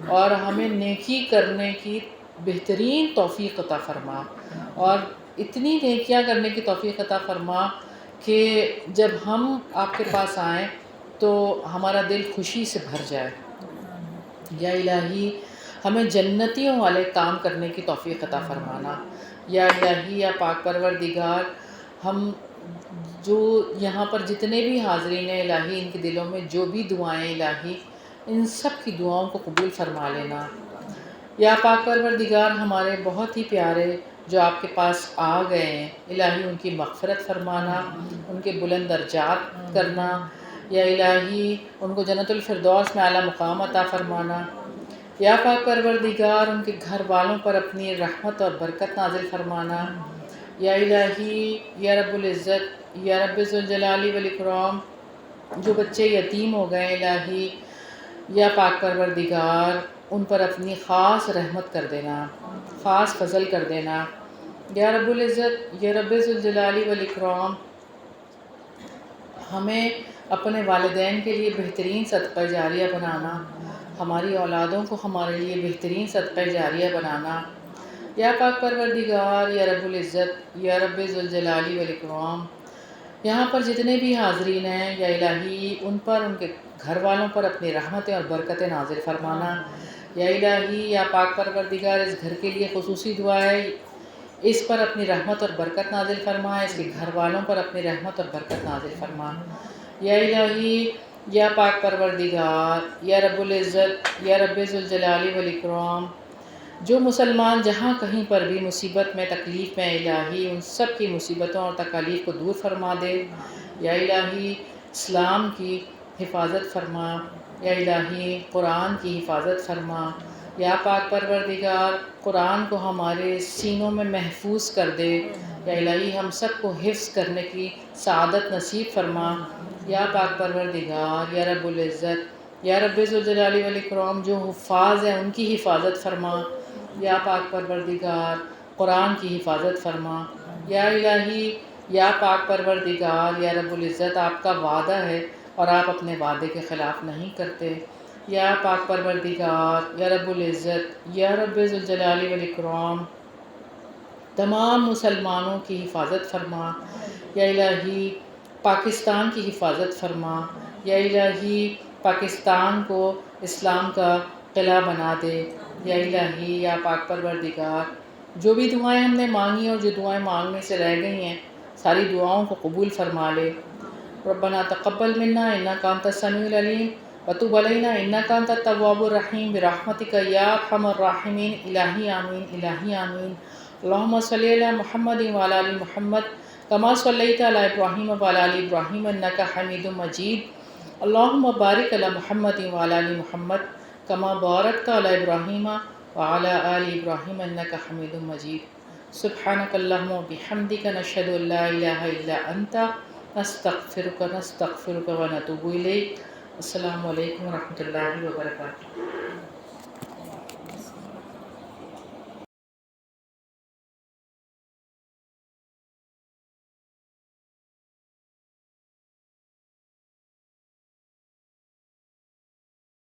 اور ہمیں نیکی کرنے کی بہترین توفیق عطا فرما، اور اتنی نیکیاں کرنے کی توفیق عطا فرما کہ جب ہم آپ کے پاس آئیں تو ہمارا دل خوشی سے بھر جائے. یا الہی ہمیں جنتیوں والے کام کرنے کی توفیق عطا فرمانا. یا الہی، یا پاک پروردگار، ہم جو یہاں پر جتنے بھی حاضرین ہیں الہی، ان کے دلوں میں جو بھی دعائیں الہی، ان سب کی دعاؤں کو قبول فرما لینا. یا پاک پروردگار ہمارے بہت ہی پیارے جو آپ کے پاس آ گئے ہیں الہی، ان کی مغفرت فرمانا، ان کے بلند درجات کرنا. یا الہی ان کو جنت الفردوس میں اعلیٰ مقام عطا فرمانا. یا پاک پروردگار ان کے گھر والوں پر اپنی رحمت اور برکت نازل فرمانا۔ یا الہی یا رب العزت یا رب ذوالجلال والاکرام جو بچے یتیم ہو گئے الہی یا پاک پروردگار ان پر اپنی خاص رحمت کر دینا، خاص فضل کر دینا۔ یا رب العزت یا رب ذوالجلال والاکرام ہمیں اپنے والدین کے لیے بہترین صدقہ جاریہ بنانا، ہماری اولادوں کو ہمارے لیے بہترین صدقہ جاریہ بنانا۔ یا پاک پروردگار یا رب العزت یا رب ذوالجلال والاکرام یہاں پر جتنے بھی حاضرین ہیں یا الہی ان پر ان کے گھر والوں پر اپنی رحمتیں اور برکتیں نازل فرمانا۔ یا الہی یا پاک پروردگار اس گھر کے لیے خصوصی دعا ہے، اس پر اپنی رحمت اور برکت نازل فرما، اس کے گھر والوں پر اپنی رحمت اور برکت نازل فرما۔ یا الہی یا پاک پروردگار یا رب العزت یا رب ذوالجلال والاکرام جو مسلمان جہاں کہیں پر بھی مصیبت میں تکلیف میں الہی ان سب کی مصیبتوں اور تکالیف کو دور فرما دے۔ یا الہی اسلام کی حفاظت فرما، یا الہی قرآن کی حفاظت فرما۔ یا پاک پروردگار قرآن کو ہمارے سینوں میں محفوظ کر دے، یا الہی ہم سب کو حفظ کرنے کی سعادت نصیب فرما۔ یا پاک پروردگار یا رب العزت یا رب ذوالجلال والاکرام جو حفاظ ہیں ان کی حفاظت فرما۔ یا پاک پروردگار قرآن کی حفاظت فرما۔ یا الہی یا پاک پروردگار یا رب العزت آپ کا وعدہ ہے اور آپ اپنے وعدے کے خلاف نہیں کرتے۔ یا پاک پروردگار یا رب العزت یا رب ذوالجلال والاکرام تمام مسلمانوں کی حفاظت فرما۔ یا الہی پاکستان کی حفاظت فرما۔ یا الہی پاکستان کو اسلام کا قلعہ بنا دے۔ یا الہی یا پاک پروردگار جو بھی دعائیں ہم نے مانگی اور جو دعائیں مانگنے سے رہ گئی ہیں ساری دعاؤں کو قبول فرما لے۔ ربنا تقبل منا انک انت السمیع العلیم وتب علینا انک انت التواب الرحیم برحمتک یا ارحم الراحمین۔ الہی آمین، الہی آمین۔ اللہم صلی علی محمد وعلی آل محمد کما صلیت علی ابراہیم وعلی آل ابراہیم انک حمید مجید۔ اللہم بارک علی محمد وعلی آل محمد کما بارکت علی ابراہیم وعلی آل ابراہیم انک حمید مجید۔ سبحانک اللہم وبحمدک نشہد ان لا الہ الا انت نستغفرک ونتوب الیک۔ السلام علیکم ورحمۃ اللہ وبرکاتہ۔